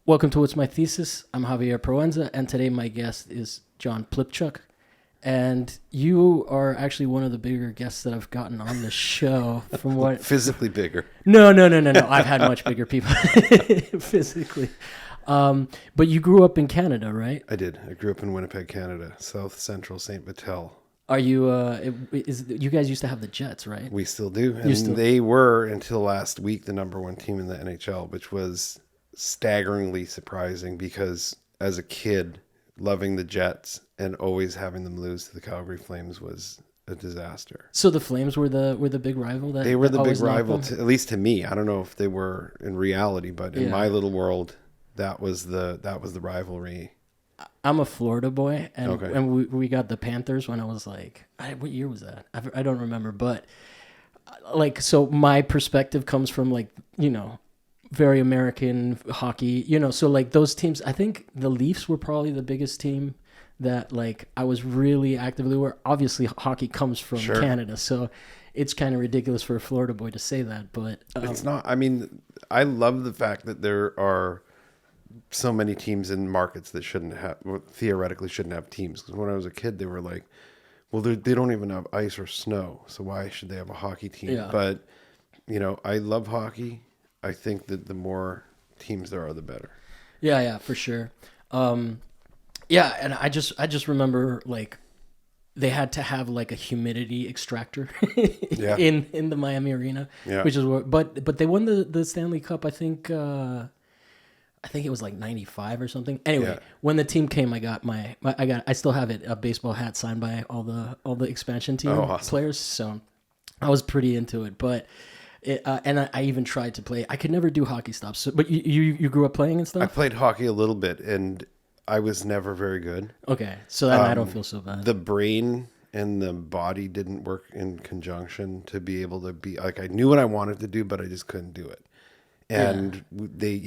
Welcome to What's My Thesis. I'm Javier Proenza, and today my guest is John Pylypchuk. And you are actually one of the bigger guests that I've gotten on the show. From what Physically bigger. No. I've had much bigger people physically. But you grew up in Canada, right? I did. I grew up in Winnipeg, Canada, South Central St. Vital. Are you? You guys used to have the Jets, right? We still do, and they were until last week the number one team in the NHL, which was staggeringly surprising because as a kid, loving the Jets and always having them lose to the Calgary Flames was a disaster. So the Flames were the big rival. They were the big rival, at least to me. I don't know if they were in reality, but in my little world, that was the rivalry. I'm a Florida boy, and we got the Panthers when I was like, what year was that? I don't remember, but so my perspective comes from very American hockey, so those teams. I think the Leafs were probably the biggest team that I was really actively aware. Obviously, hockey comes from Canada, so it's kind of ridiculous for a Florida boy to say that, but it's not. I mean, I love the fact that there are so many teams in markets that theoretically shouldn't have teams. Because when I was a kid, they were like, well, they don't even have ice or snow, so why should they have a hockey team? Yeah. But, I love hockey. I think that the more teams there are, the better. Yeah, for sure. And I just remember they had to have a humidity extractor in the Miami arena, which is but they won the Stanley Cup. I think it was 95 or something. Anyway, when the team came, I still have it, a baseball hat signed by all the expansion team players. So I was pretty into it, but and I even tried to play. I could never do hockey stops. So, but you grew up playing and stuff? I played hockey a little bit, and I was never very good. Okay, so then I don't feel so bad. The brain and the body didn't work in conjunction to be able to be I knew what I wanted to do, but I just couldn't do it. And they,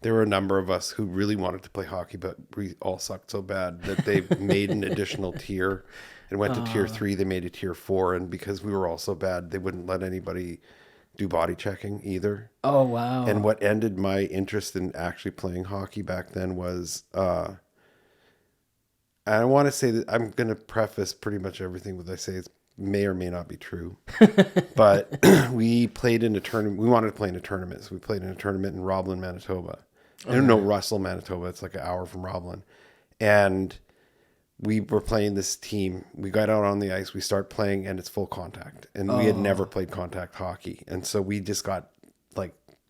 there were a number of us who really wanted to play hockey, but we all sucked so bad that they made an additional tier and went to tier 3. They made a tier 4. And because we were all so bad, they wouldn't let anybody do body checking either. Oh, wow. And what ended my interest in actually playing hockey back then was, I want to say that I'm going to preface pretty much everything that I say may or may not be true, but we played in a tournament. We wanted to play in a tournament. So we played in a tournament in Roblin, Manitoba. Okay. No, Russell, Manitoba. It's like an hour from Roblin. And we were playing this team. We got out on the ice. We start playing and it's full contact. And we had never played contact hockey. And so we just got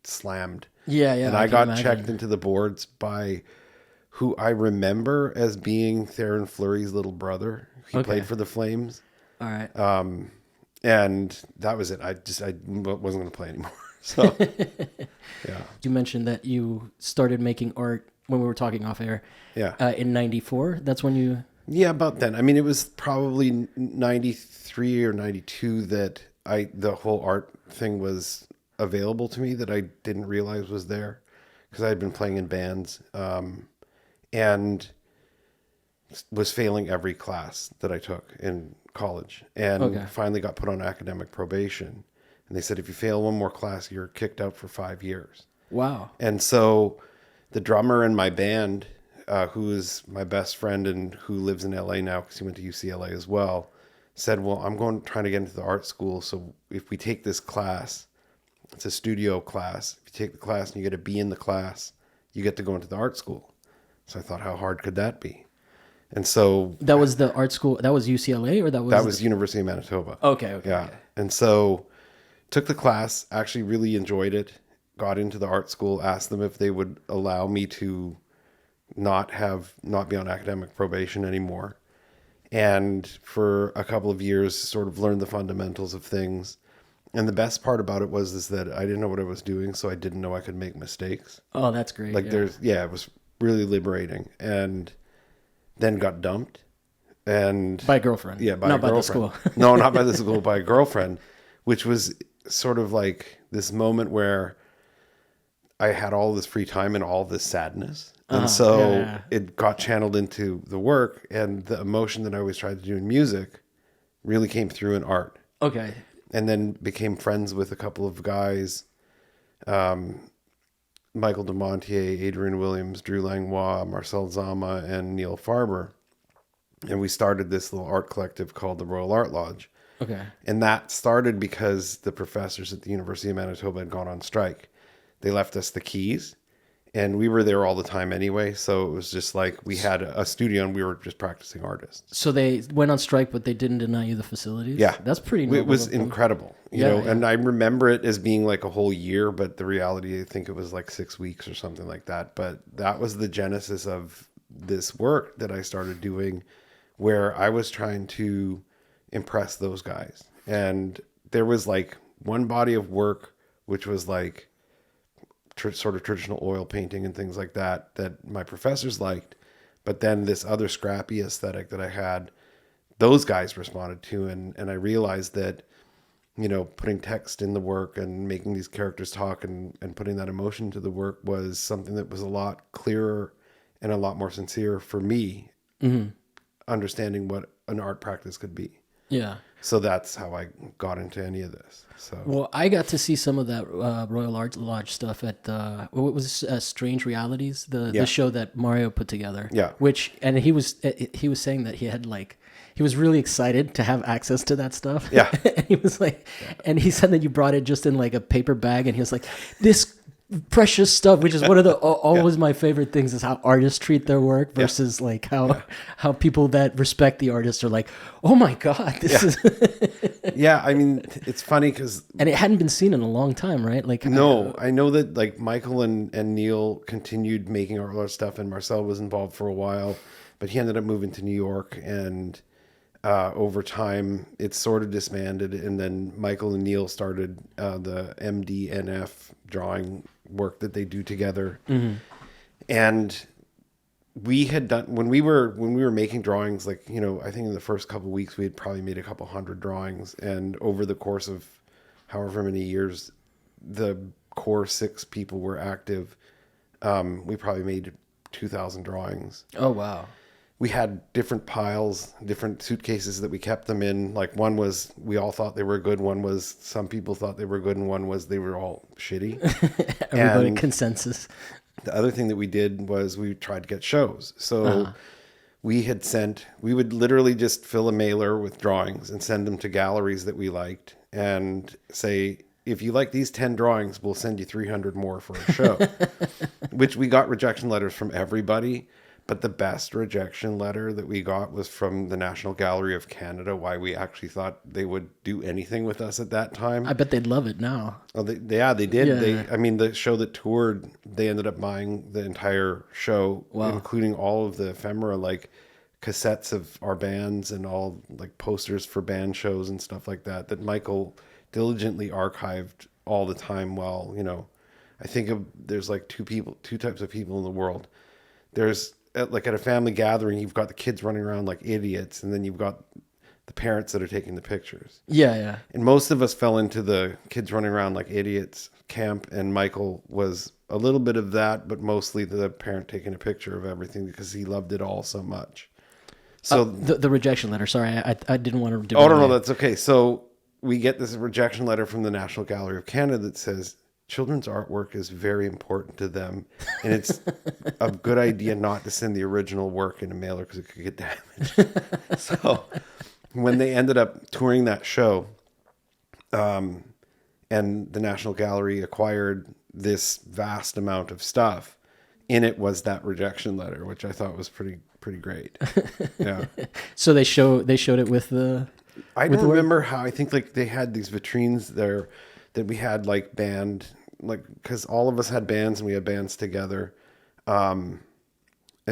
slammed. Yeah. And I got checked into the boards by who I remember as being Theron Fleury's little brother. He played for the Flames. All right. And that was it. I wasn't going to play anymore. So, yeah. You mentioned that you started making art when we were talking off air. Yeah. In 94. That's when you. Yeah, about then. I mean, it was probably 93 or 92 that the whole art thing was available to me that I didn't realize was there because I had been playing in bands, and was failing every class that I took in college, and finally got put on academic probation. And they said, if you fail one more class, you're kicked out for 5 years. Wow. And so the drummer in my band, who is my best friend and who lives in LA now because he went to UCLA as well, said, well, I'm trying to get into the art school. So if we take this class, it's a studio class. If you take the class and you get a B in the class, you get to go into the art school. So I thought, how hard could that be? And so that was the art school. That was UCLA, or that was University of Manitoba. Okay. Yeah. Okay. And so took the class, actually really enjoyed it, got into the art school, asked them if they would allow me to not be on academic probation anymore. And for a couple of years, sort of learned the fundamentals of things. And the best part about it was that I didn't know what I was doing, so I didn't know I could make mistakes. Oh, that's great. It was really liberating. And then got dumped. And by a girlfriend. Yeah, by a girlfriend. By the school. No, not by the school, by a girlfriend, which was sort of like this moment where I had all this free time and all this sadness. And it got channeled into the work, and the emotion that I always tried to do in music really came through in art. Okay. And then became friends with a couple of guys Michael DeMontier, Adrian Williams, Drew Langlois, Marcel Zama, and Neil Farber. And we started this little art collective called the Royal Art Lodge. Okay. And that started because the professors at the University of Manitoba had gone on strike. They left us the keys, and we were there all the time anyway. So it was just like we had a studio and we were just practicing artists. So they went on strike, but they didn't deny you the facilities? Yeah. That's pretty noble. It was incredible, you know, and I remember it as being like a whole year, but the reality, I think it was like 6 weeks or something like that. But that was the genesis of this work that I started doing, where I was trying to impress those guys. And there was like one body of work, which was like sort of traditional oil painting and things like that, that my professors liked. But then this other scrappy aesthetic that I had, those guys responded to. And I realized that, you know, putting text in the work and making these characters talk and putting that emotion to the work was something that was a lot clearer and a lot more sincere for me, understanding what an art practice could be. Yeah. So that's how I got into any of this. So well, I got to see some of that Royal Art Lodge stuff at what was Strange Realities, the show that Mario put together. Yeah. And he was saying that he was really excited to have access to that stuff. Yeah. And he was like, and he said that you brought it just in like a paper bag, and he was like, this precious stuff, which is one of the always my favorite things, is how artists treat their work versus like how people that respect the artist are like, oh my god, this is yeah. I mean, it's funny because and it hadn't been seen in a long time, right? Like no, I know that like Michael and Neil continued making art stuff, and Marcel was involved for a while, but he ended up moving to New York, and over time it sort of disbanded, and then Michael and Neil started the MDNF drawing work that they do together. And we had done when we were making drawings, like, you know, I think in the first couple of weeks we had probably made a couple hundred drawings, and over the course of however many years the core 6 people were active, we probably made 2,000 drawings. Oh wow. We had different piles, different suitcases that we kept them in. Like one was, we all thought they were good. One was, some people thought they were good. And one was, they were all shitty. Everybody consensus. The other thing that we did was we tried to get shows. So we would literally just fill a mailer with drawings and send them to galleries that we liked and say, if you like these 10 drawings, we'll send you 300 more for a show, which we got rejection letters from everybody. But the best rejection letter that we got was from the National Gallery of Canada, why we actually thought they would do anything with us at that time. I bet they'd love it now. Oh, they did. Yeah. I mean, the show that toured, they ended up buying the entire show, including all of the ephemera, like cassettes of our bands and all like posters for band shows and stuff like that, that Michael diligently archived all the time. While, you know, I think there's like two types of people in the world. There's like at a family gathering, you've got the kids running around like idiots, and then you've got the parents that are taking the pictures. Yeah, yeah. And most of us fell into the kids running around like idiots camp, and Michael was a little bit of that, but mostly the parent taking a picture of everything because he loved it all so much. So the rejection letter. Sorry, I didn't want to do. Oh no, that's okay. So we get this rejection letter from the National Gallery of Canada that says, children's artwork is very important to them, and it's a good idea not to send the original work in a mailer because it could get damaged. So when they ended up touring that show, and the National Gallery acquired this vast amount of stuff, in it was that rejection letter, which I thought was pretty great. Yeah. So they showed it with the. I don't remember how. I think like they had these vitrines there that we had like band, like, because all of us had bands and we had bands together. And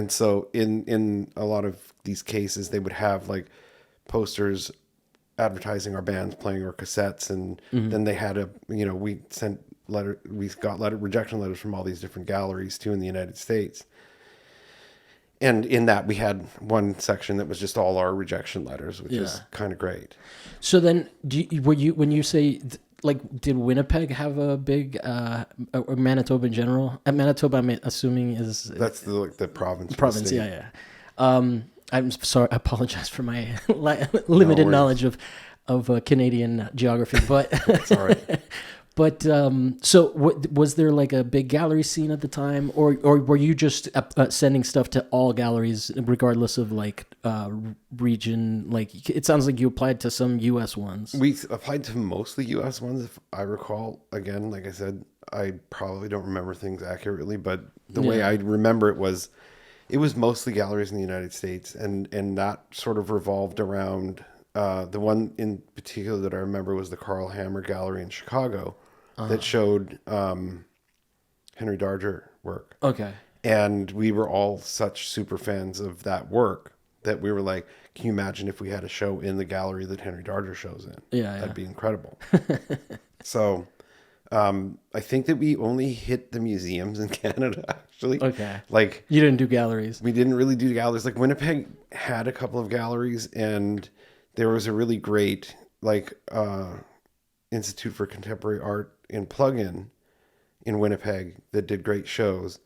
so in a lot of these cases, they would have like posters advertising our bands playing or cassettes. And then they had we got rejection letters from all these different galleries too in the United States. And in that we had one section that was just all our rejection letters, which is kind of great. So then when you say, like, did Winnipeg have a big, or Manitoba in general? Manitoba, I'm assuming that's the province. Province, yeah. I'm sorry, I apologize for my limited knowledge of Canadian geography, but it's all right. But so was there like a big gallery scene at the time, or were you just sending stuff to all galleries regardless of like region? Like it sounds like you applied to some U.S. ones. We applied to mostly U.S. ones, if I recall. Again, like I said, I probably don't remember things accurately, but the way I remember it was mostly galleries in the United States, and that sort of revolved around the one in particular that I remember was the Carl Hammer Gallery in Chicago that showed Henry Darger work. Okay. And we were all such super fans of that work that we were like, can you imagine if we had a show in the gallery that Henry Darger shows in? Yeah. That'd be incredible. So I think that we only hit the museums in Canada, actually. Okay. Like, you didn't do galleries. We didn't really do galleries. Like Winnipeg had a couple of galleries, and there was a really great like Institute for Contemporary Art in Plug-in in Winnipeg that did great shows.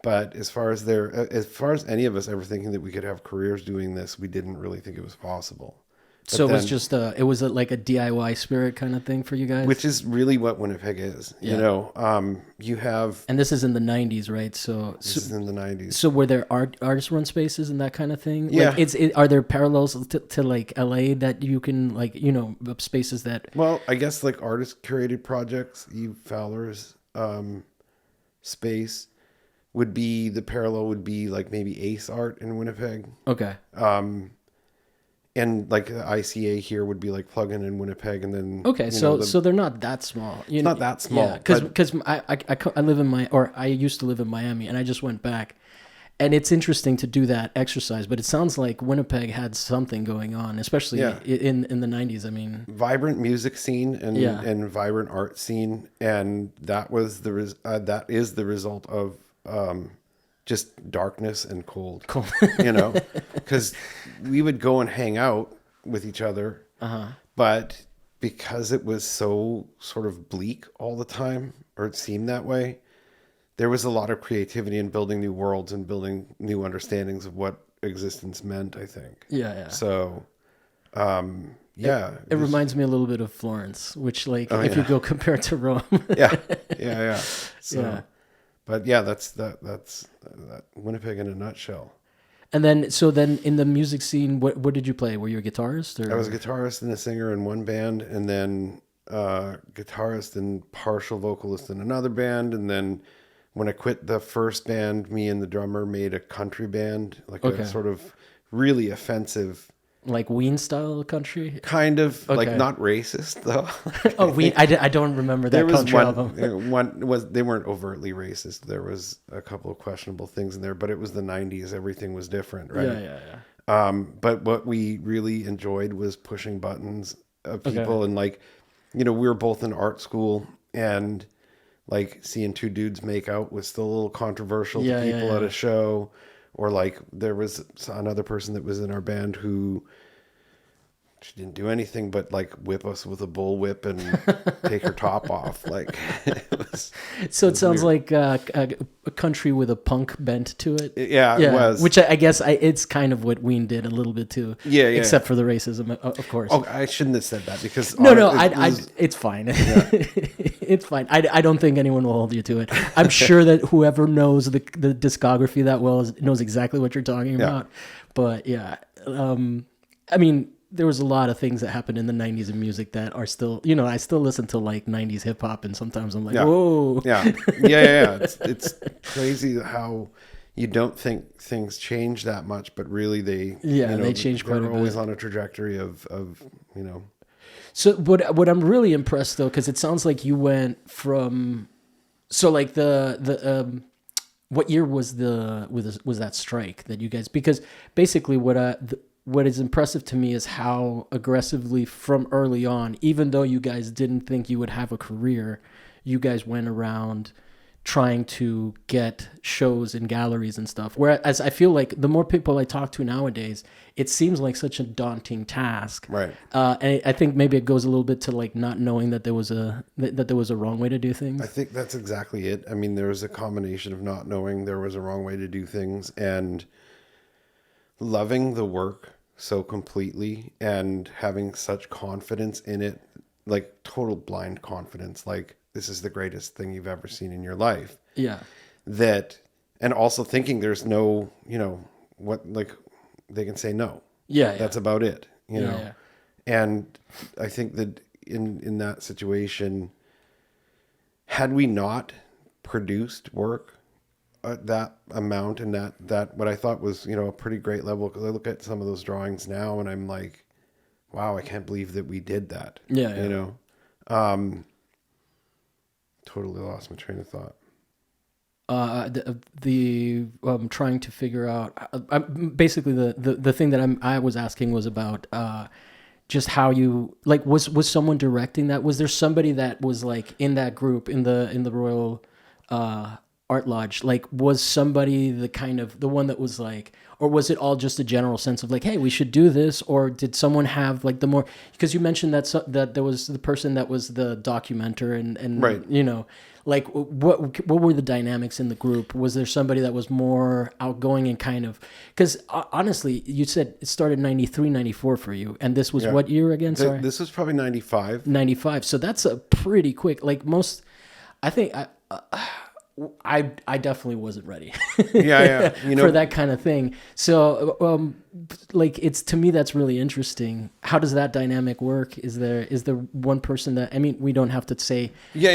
But as far as any of us ever thinking that we could have careers doing this, we didn't really think it was possible. So it was just like a DIY spirit kind of thing for you guys, which is really what Winnipeg is. Yeah. You know, you have, and this is in the 90s, right? This is in the 90s. So were there artist run spaces and that kind of thing? Yeah. Like are there parallels to like LA that you can like, you know, spaces that? Well, I guess like artist curated projects, Eve Fowler's space would be, the parallel would be like maybe Ace Art in Winnipeg. Okay. And like the ICA here would be like Plug-in in Winnipeg, and then so they're not that small. It's not that small. Yeah, because I live I used to live in Miami, and I just went back, and it's interesting to do that exercise. But it sounds like Winnipeg had something going on, especially in the 90s. I mean, vibrant music scene and vibrant art scene, and that was that is the result of just darkness and cold. You know, because we would go and hang out with each other, but because it was so sort of bleak all the time, or it seemed that way, there was a lot of creativity in building new worlds and building new understandings of what existence meant, I think. Yeah. So, it reminds me a little bit of Florence, which like if you go compare it to Rome. Yeah. So, but yeah, that's Winnipeg in a nutshell. And then, in the music scene, what did you play? Were you a guitarist? Or? I was a guitarist and a singer in one band, and then guitarist and partial vocalist in another band. And then when I quit the first band, me and the drummer made a country band, like a sort of really offensive, like Ween style country, kind of like not racist though. Oh, Ween! I don't remember that. There was country album. One was, they weren't overtly racist. There was a couple of questionable things in there, but it was the 90s. Everything was different, right? Yeah. But what we really enjoyed was pushing buttons of people, and like, you know, we were both in art school, and like seeing two dudes make out was still a little controversial to people at a show. Or like there was another person that was in our band who, she didn't do anything but like whip us with a bullwhip and take her top off. Like it sounds like a country with a punk bent to it. Yeah, it was. Which I guess it's kind of what Ween did a little bit too. Yeah. Except for the racism, of course. Oh, I shouldn't have said that because it's fine. Yeah. It's fine. I don't think anyone will hold you to it. I'm sure that whoever knows the discography that well knows exactly what you're talking about. But yeah, I mean, there was a lot of things that happened in the 90s in music that are still, you know, I still listen to like 90s hip hop, and sometimes I'm like, whoa. Yeah. It's crazy how you don't think things change that much, but really they change quite a bit. They're always on a trajectory of, you know. So what I'm really impressed though, because it sounds like you went from, so like the what year was that strike that you guys, because basically what is impressive to me is how aggressively from early on, even though you guys didn't think you would have a career, you guys went around trying to get shows in galleries and stuff. Whereas I feel like the more people I talk to nowadays, it seems like such a daunting task. Right. And I think maybe it goes a little bit to like not knowing that there was a wrong way to do things. I think that's exactly it. I mean, there was a combination of not knowing there was a wrong way to do things and loving the work so completely and having such confidence in it, like total blind confidence. Like this is the greatest thing you've ever seen in your life. Yeah. And also thinking there's no, what, like, they can say no. Yeah. That's about it, you know? Yeah. And I think that in that situation, had we not produced work at that amount and that what I thought was, a pretty great level, because I look at some of those drawings now and I'm like, wow, I can't believe that we did that. Yeah. Totally lost my train of thought. Trying to figure out basically the thing that I was asking was about just how you, like, was someone directing that? Was there somebody that was like in that group in the Royal Art Lodge? Like, was somebody the one that was like, or was it all just a general sense of like, hey, we should do this? Or did someone have like the more, because you mentioned that there was the person that was the documenter and right. Like what were the dynamics in the group? Was there somebody that was more outgoing and kind of, because honestly, you said it started 93, 94 for you. And this was what year again? Sorry. This was probably 95. 95. So that's a pretty quick, like most, I think I definitely wasn't ready. Yeah. For that kind of thing. So, like, it's, to me, that's really interesting. How does that dynamic work? Is there one person that, I mean, we don't have to say,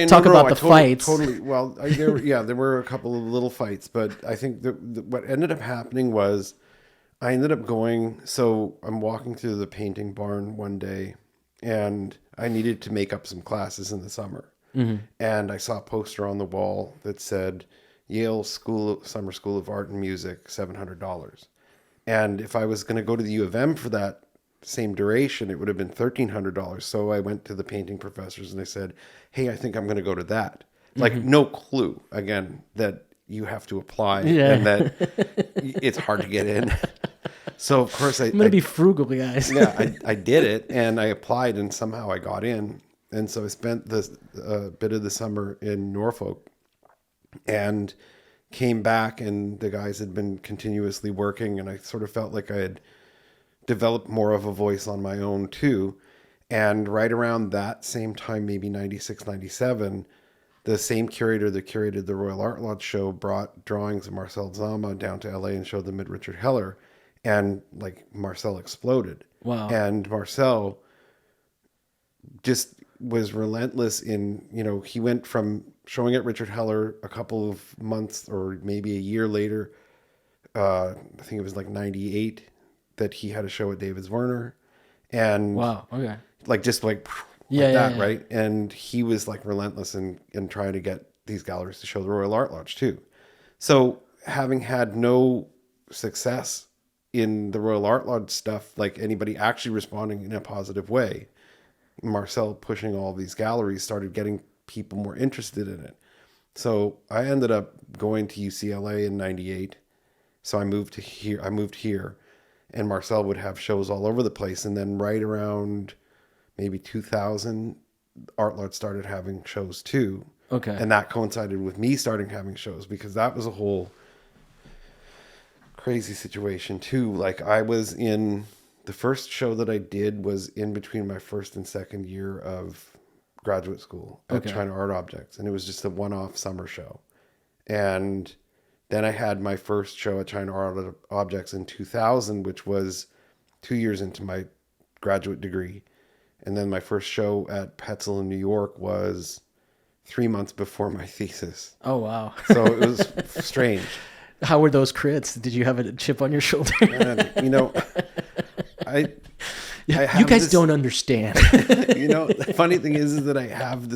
talk about the fights. Totally. Well, there were a couple of little fights, but I think what ended up happening was I ended up so I'm walking through the painting barn one day and I needed to make up some classes in the summer. Mm-hmm. And I saw a poster on the wall that said Yale Summer School of Art and Music, $700. And if I was going to go to the U of M for that same duration, it would have been $1,300. So I went to the painting professors and I said, hey, I think I'm going to go to that. Mm-hmm. Like, no clue, again, that you have to apply and that it's hard to get in. So, of course, I'm going to be frugal, guys. I did it and I applied and somehow I got in. And so I spent this bit of the summer in Norfolk and came back, and the guys had been continuously working, and I sort of felt like I had developed more of a voice on my own too. And right around that same time, maybe 96, 97, the same curator that curated the Royal Art Lodge show brought drawings of Marcel Zama down to LA and showed them at Richard Heller, and like Marcel exploded. Wow. And Marcel just was relentless in, he went from showing at Richard Heller a couple of months or maybe a year later. I think it was like 98 that he had a show at David's Werner. And wow. Okay. Like, just like that. Right. And he was like relentless in trying to get these galleries to show the Royal Art Lodge too. So having had no success in the Royal Art Lodge stuff, like anybody actually responding in a positive way, Marcel pushing all these galleries started getting people more interested in it. So I ended up going to UCLA in 98. So I moved here and Marcel would have shows all over the place. And then right around maybe 2000, Art Lodge started having shows too. Okay. And that coincided with me starting having shows, because that was a whole crazy situation too. Like, the first show that I did was in between my first and second year of graduate school at China Art Objects. And it was just a one-off summer show. And then I had my first show at China Art Objects in 2000, which was 2 years into my graduate degree. And then my first show at Petzl in New York was 3 months before my thesis. Oh, wow. So it was strange. How were those crits? Did you have a chip on your shoulder? You guys don't understand. The funny thing is that I have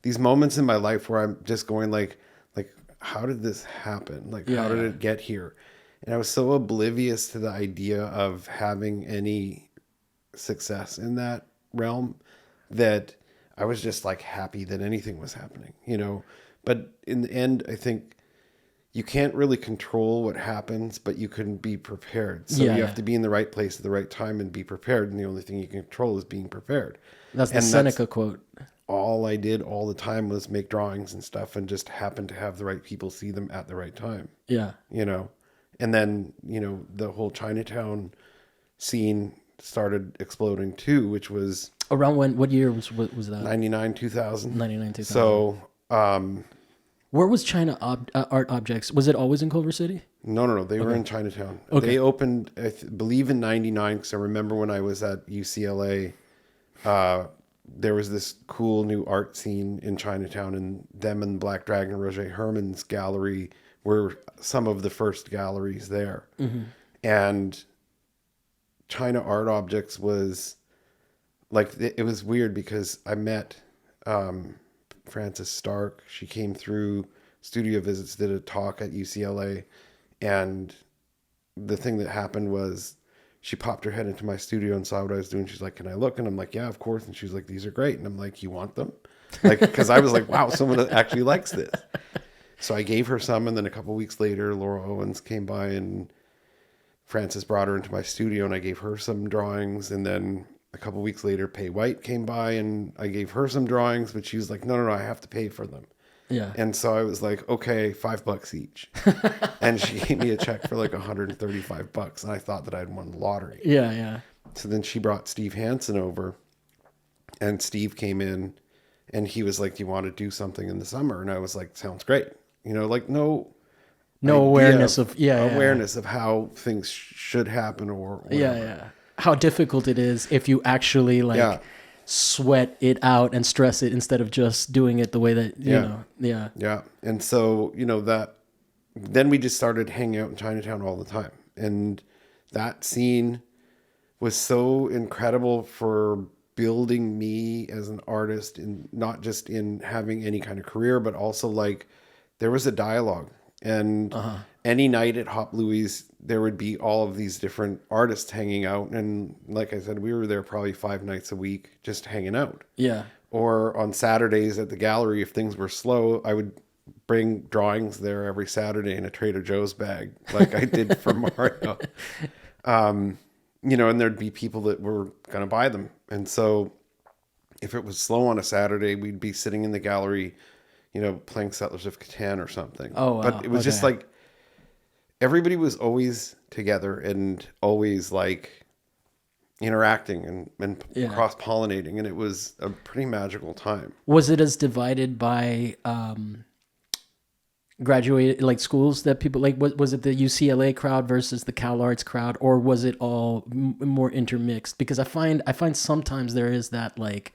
these moments in my life where I'm just going like, how did this happen? Like, how did it get here? And I was so oblivious to the idea of having any success in that realm that I was just like happy that anything was happening, But in the end, I think you can't really control what happens, but you can be prepared. So you have to be in the right place at the right time and be prepared. And the only thing you can control is being prepared. That's the Seneca quote. All I did all the time was make drawings and stuff and just happened to have the right people see them at the right time. Yeah. And then, the whole Chinatown scene started exploding too, which was... Around what year was that? 99, 2000. 99, 2000. So, where was China Art Objects? Was it always in Culver City? No. They were in Chinatown. Okay. They opened, I believe, in 99, because I remember when I was at UCLA, there was this cool new art scene in Chinatown, and them and Black Dragon, Roger Herman's gallery were some of the first galleries there. Mm-hmm. And China Art Objects was like, it was weird because I met Frances Stark. She came through studio visits, did a talk at UCLA, and the thing that happened was she popped her head into my studio and saw what I was doing. She's like, "Can I look?" And I'm like, "Yeah, of course." And she's like, "These are great." And I'm like, "You want them?" Like, because I was like, "Wow, someone actually likes this." So I gave her some, and then a couple of weeks later, Laura Owens came by, and Frances brought her into my studio, and I gave her some drawings. And then a couple of weeks later, Pei White came by, and I gave her some drawings, but she was like, no, I have to pay for them. Yeah. And so I was like, okay, $5 each. And she gave me a check for like $135, and I thought that I'd won the lottery. Yeah. So then she brought Steve Hansen over, and Steve came in, and he was like, "Do you want to do something in the summer?" And I was like, "Sounds great." Like no awareness of awareness of how things should happen or whatever. Yeah. How difficult it is if you actually sweat it out and stress it instead of just doing it the way that you know. Yeah. And so, that then we just started hanging out in Chinatown all the time. And that scene was so incredible for building me as an artist, and not just in having any kind of career, but also like there was a dialogue. And any night at Hop Louie's, there would be all of these different artists hanging out. And like I said, we were there probably 5 nights a week just hanging out. Yeah. Or on Saturdays at the gallery, if things were slow, I would bring drawings there every Saturday in a Trader Joe's bag, like I did for Mario. And there'd be people that were going to buy them. And so if it was slow on a Saturday, we'd be sitting in the gallery, playing Settlers of Catan or something. Oh, wow. But it was just like, everybody was always together and always like interacting and cross-pollinating. And it was a pretty magical time. Was it as divided by graduated like schools that people like? Was it the UCLA crowd versus the Cal Arts crowd, or was it all more intermixed? Because I find sometimes there is that like,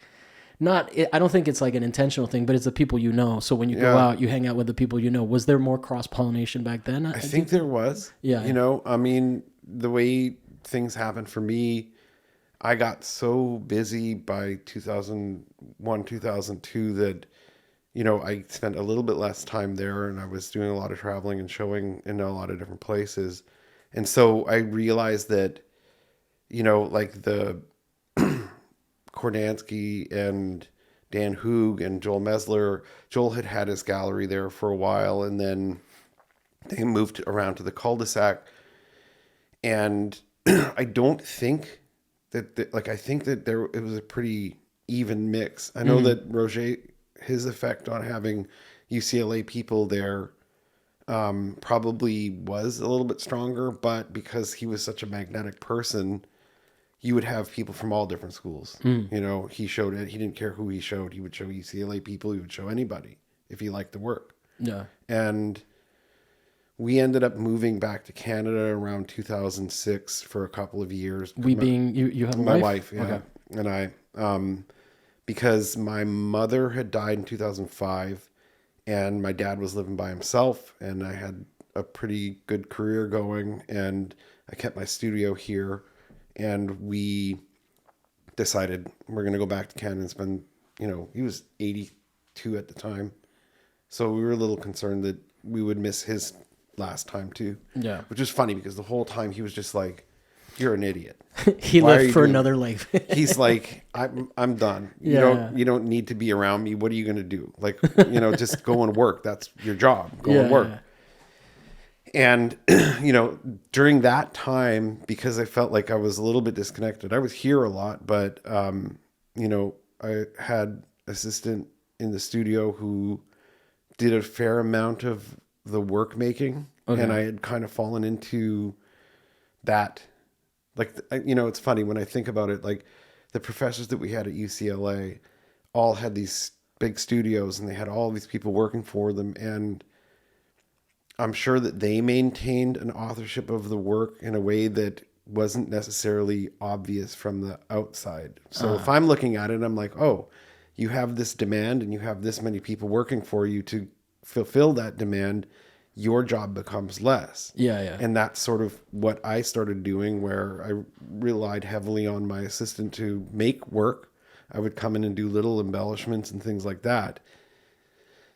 I don't think it's like an intentional thing, but it's the people you know. So when you go out, you hang out with the people you know. Was there more cross-pollination back then? I think there was. Yeah. I mean, the way things happened for me, I got so busy by 2001, 2002 that, I spent a little bit less time there, and I was doing a lot of traveling and showing in a lot of different places. And so I realized that, like the Kordansky and Dan Hoog and Joel Mesler. Joel had his gallery there for a while, and then they moved around to the cul-de-sac. And I don't think that, I think that it was a pretty even mix. I know that Roger, his effect on having UCLA people there probably was a little bit stronger, but because he was such a magnetic person, you would have people from all different schools. He showed it. He didn't care who he showed. He would show UCLA people. He would show anybody if he liked the work. Yeah. And we ended up moving back to Canada around 2006 for a couple of years. You have my wife, yeah. Okay. And I, because my mother had died in 2005 and my dad was living by himself, and I had a pretty good career going, and I kept my studio here. And we decided we're going to go back to Canada and spend, he was 82 at the time. So we were a little concerned that we would miss his last time too. Yeah. Which is funny because the whole time he was just like, "You're an idiot." He left for another life. He's like, I'm done. You don't need to be around me. What are you going to do? Like, just go and work. That's your job. Go and work. Yeah. And, during that time, because I felt like I was a little bit disconnected, I was here a lot, but, I had assistant in the studio who did a fair amount of the work making. Okay. And I had kind of fallen into that. Like, it's funny when I think about it, like the professors that we had at UCLA all had these big studios, and they had all these people working for them. And I'm sure that they maintained an authorship of the work in a way that wasn't necessarily obvious from the outside. So if I'm looking at it, I'm like, oh, you have this demand and you have this many people working for you to fulfill that demand. Your job becomes less. Yeah. And that's sort of what I started doing, where I relied heavily on my assistant to make work. I would come in and do little embellishments and things like that.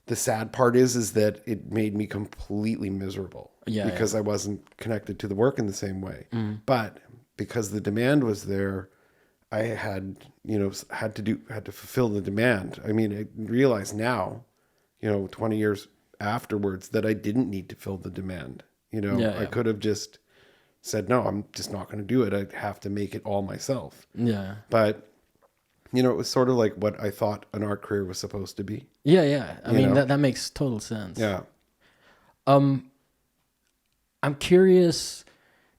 The sad part is that it made me completely miserable because I wasn't connected to the work in the same way. But because the demand was there, I had to fulfill the demand. I mean, I realize now, 20 years afterwards, that I didn't need to fill the demand. I could have just said, no, I'm just not going to do it. I'd have to make it all myself. Yeah. But it was sort of like what I thought an art career was supposed to be. Yeah. I mean, that makes total sense. Yeah. I'm curious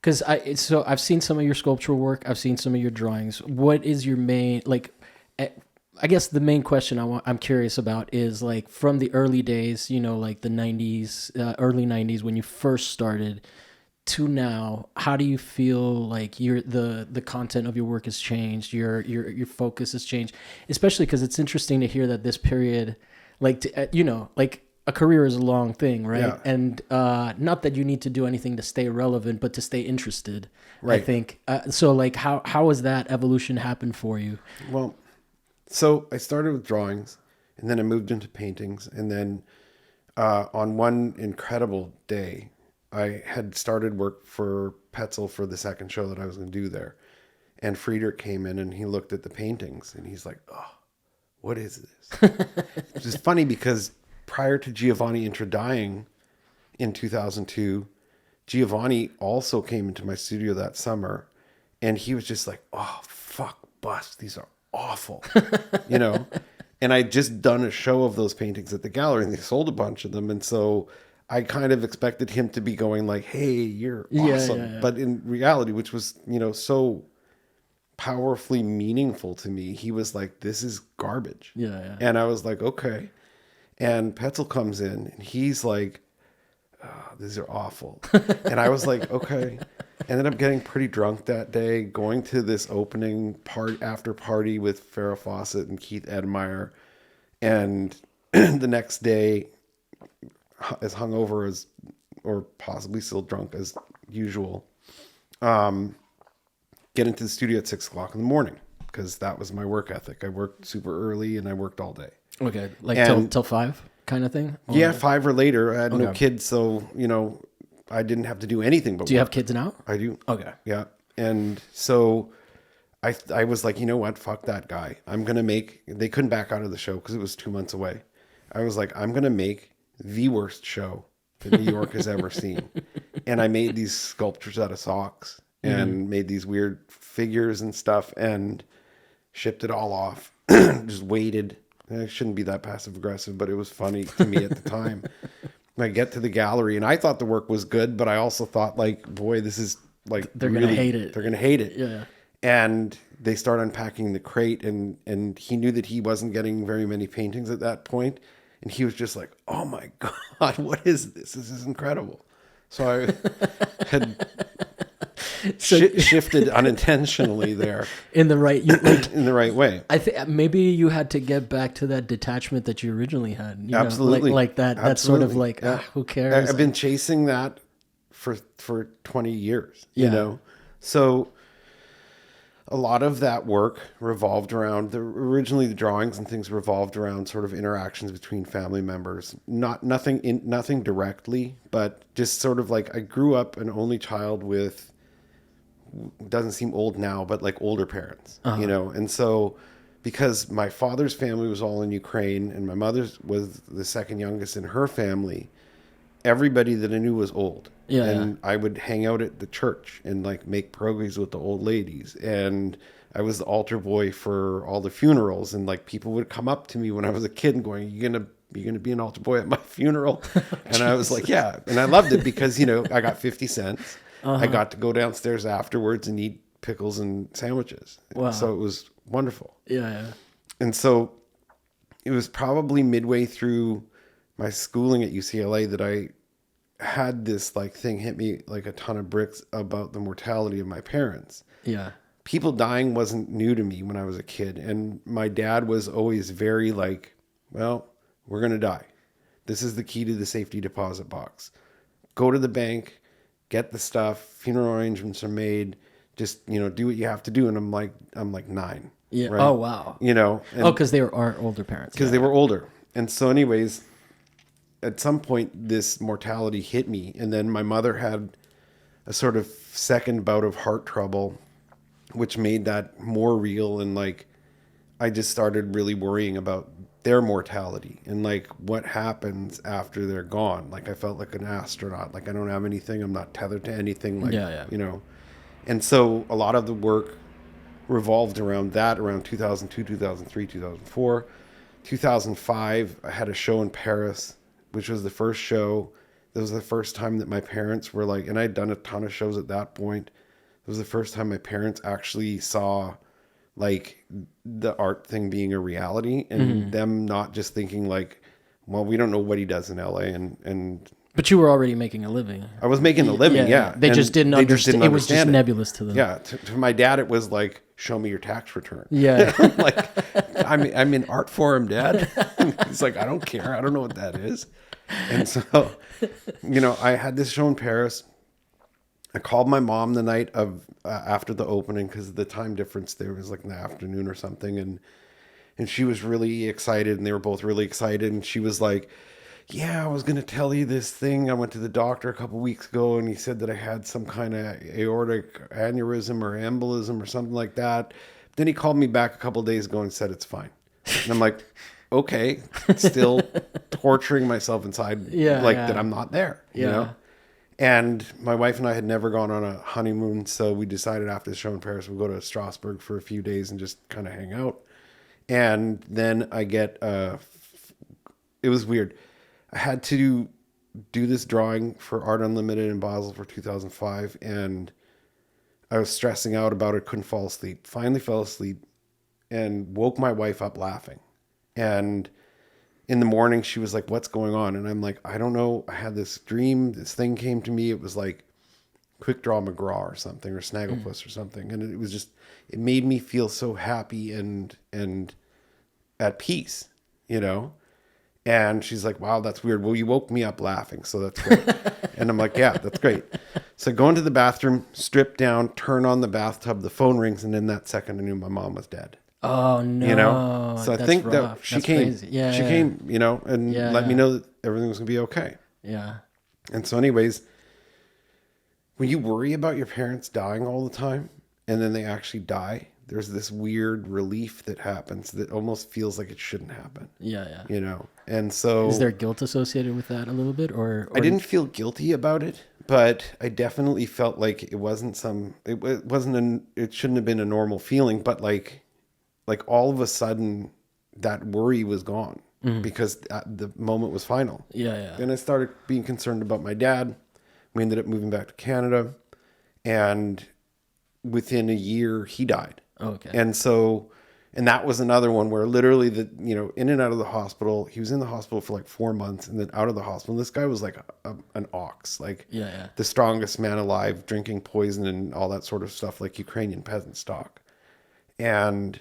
because I've seen some of your sculptural work. I've seen some of your drawings. What is your main, I guess the main question I'm curious about is like from the early days, like the 90s, early 90s when you first started to now, how do you feel like the content of your work has changed, your focus has changed, especially because it's interesting to hear that this period, like a career is a long thing, right? Yeah. And not that you need to do anything to stay relevant, but to stay interested, right. I think. So like how has that evolution happened for you? Well, so I started with drawings, and then I moved into paintings, and then on one incredible day, I had started work for Petzl for the second show that I was going to do there. And Friedrich came in and he looked at the paintings and he's like, oh, what is this? Which is funny because prior to Giovanni Intra dying in 2002, Giovanni also came into my studio that summer and he was just like, oh, fuck, bust. These are awful, And I'd just done a show of those paintings at the gallery and they sold a bunch of them. And so I kind of expected him to be going like, hey, you're awesome. Yeah. But in reality, which was, so powerfully meaningful to me, he was like, this is garbage. Yeah. And I was like, okay. And Petzl comes in and he's like, oh, these are awful. And I was like, okay. Ended up getting pretty drunk that day, going to this opening after party with Farrah Fawcett and Keith Edmeyer. And the next day, as hungover as, or possibly still drunk as usual, get into the studio at 6:00 in the morning because that was my work ethic. I worked super early and I worked all day. Okay, like till 5 kind of thing. Or? Yeah, 5 or later. I had no kids, so I didn't have to do anything. But do you have kids now? I do. Okay. Yeah, and so I was like, you know what? Fuck that guy. I'm gonna make. They couldn't back out of the show because it was 2 months away. I was like, I'm gonna make the worst show that New York has ever seen. And I made these sculptures out of socks and made these weird figures and stuff and shipped it all off. Just waited. I shouldn't be that passive aggressive, but it was funny to me at the time. I get to the gallery and I thought the work was good, but I also thought like, boy, this is like, they're really, going to hate it. They're going to hate it. Yeah. And they start unpacking the crate and he knew that he wasn't getting very many paintings at that point. And he was just like, oh my God, what is this? This is incredible. So I had shifted unintentionally there. In the right in the right way. I think maybe you had to get back to that detachment that you originally had. Absolutely. Like that. Absolutely. That's sort of like, who cares? I've been chasing that for 20 years, So a lot of that work revolved around originally the drawings and things revolved around sort of interactions between family members. Nothing directly, but just sort of like I grew up an only child with, doesn't seem old now, but like older parents, and so because my father's family was all in Ukraine and my mother's was the second youngest in her family, everybody that I knew was old. Yeah, and I would hang out at the church and like make pierogies with the old ladies. And I was the altar boy for all the funerals. And like people would come up to me when I was a kid and going, you're going to be an altar boy at my funeral? And I was like, yeah. And I loved it because, I got 50 cents. I got to go downstairs afterwards and eat pickles and sandwiches. Wow. So it was wonderful. Yeah. And so it was probably midway through my schooling at UCLA that I had this like thing hit me like a ton of bricks about the mortality of my parents. Yeah. People dying wasn't new to me when I was a kid. And my dad was always very like, well, we're going to die. This is the key to the safety deposit box. Go to the bank, get the stuff, funeral arrangements are made, just, do what you have to do. And I'm like 9. Yeah. Right? Oh, wow. Because they are older parents. Because they were older. And so anyways, at some point this mortality hit me. And then my mother had a sort of second bout of heart trouble, which made that more real. And like, I just started really worrying about their mortality and like what happens after they're gone. Like I felt like an astronaut, like I don't have anything. I'm not tethered to anything. Like, and so a lot of the work revolved around that, around 2002, 2003, 2004, 2005. I had a show in Paris, which was the first show. That was the first time that my parents were like, and I'd done a ton of shows at that point. It was the first time my parents actually saw like the art thing being a reality and them not just thinking like, well, we don't know what he does in LA and but you were already making a living. I was making a living, yeah. They just didn't understand. It was just nebulous to them. Yeah, to my dad it was like, show me your tax return. Yeah. Like I'm in art for him, Dad. He's like, I don't care. I don't know what that is. And so, I had this show in Paris. I called my mom the night of after the opening because the time difference there was like in the afternoon or something, and she was really excited, and they were both really excited, and she was like, "Yeah, I was gonna tell you this thing. I went to the doctor a couple weeks ago, and he said that I had some kind of aortic aneurysm or embolism or something like that." Then he called me back a couple of days ago and said it's fine, and I'm like, "Okay," still torturing myself inside, that I'm not there, you know. And my wife and I had never gone on a honeymoon, so we decided after the show in Paris, we'll go to Strasbourg for a few days and just kind of hang out. And then I get, it was weird. I had to do this drawing for Art Unlimited in Basel for 2005, and I was stressing out about it, couldn't fall asleep. Finally fell asleep and woke my wife up laughing. And in the morning, she was like, "What's going on?" And I'm like, "I don't know. I had this dream. This thing came to me. It was like Quick Draw McGraw or something, or Snagglepuss or something." And it was just, it made me feel so happy and at peace, And she's like, "Wow, that's weird." "Well, you woke me up laughing, so that's great." And I'm like, "Yeah, that's great." So I go into the bathroom, strip down, turn on the bathtub, the phone rings, and in that second, I knew my mom was dead. Oh no! So I think rough. that she came. She came, and let me know that everything was gonna be okay. Yeah. And so, anyways, when you worry about your parents dying all the time, and then they actually die, there's this weird relief that happens that almost feels like it shouldn't happen. Yeah. And so, is there guilt associated with that a little bit, or I didn't feel guilty about it, but I definitely felt like it wasn't it shouldn't have been a normal feeling, but like all of a sudden that worry was gone because the moment was final. Yeah. Then I started being concerned about my dad. We ended up moving back to Canada, and within a year he died. Okay. And that was another one where literally in and out of the hospital, he was in the hospital for like 4 months and then out of the hospital. And this guy was like an ox, like the strongest man alive, drinking poison and all that sort of stuff, like Ukrainian peasant stock. And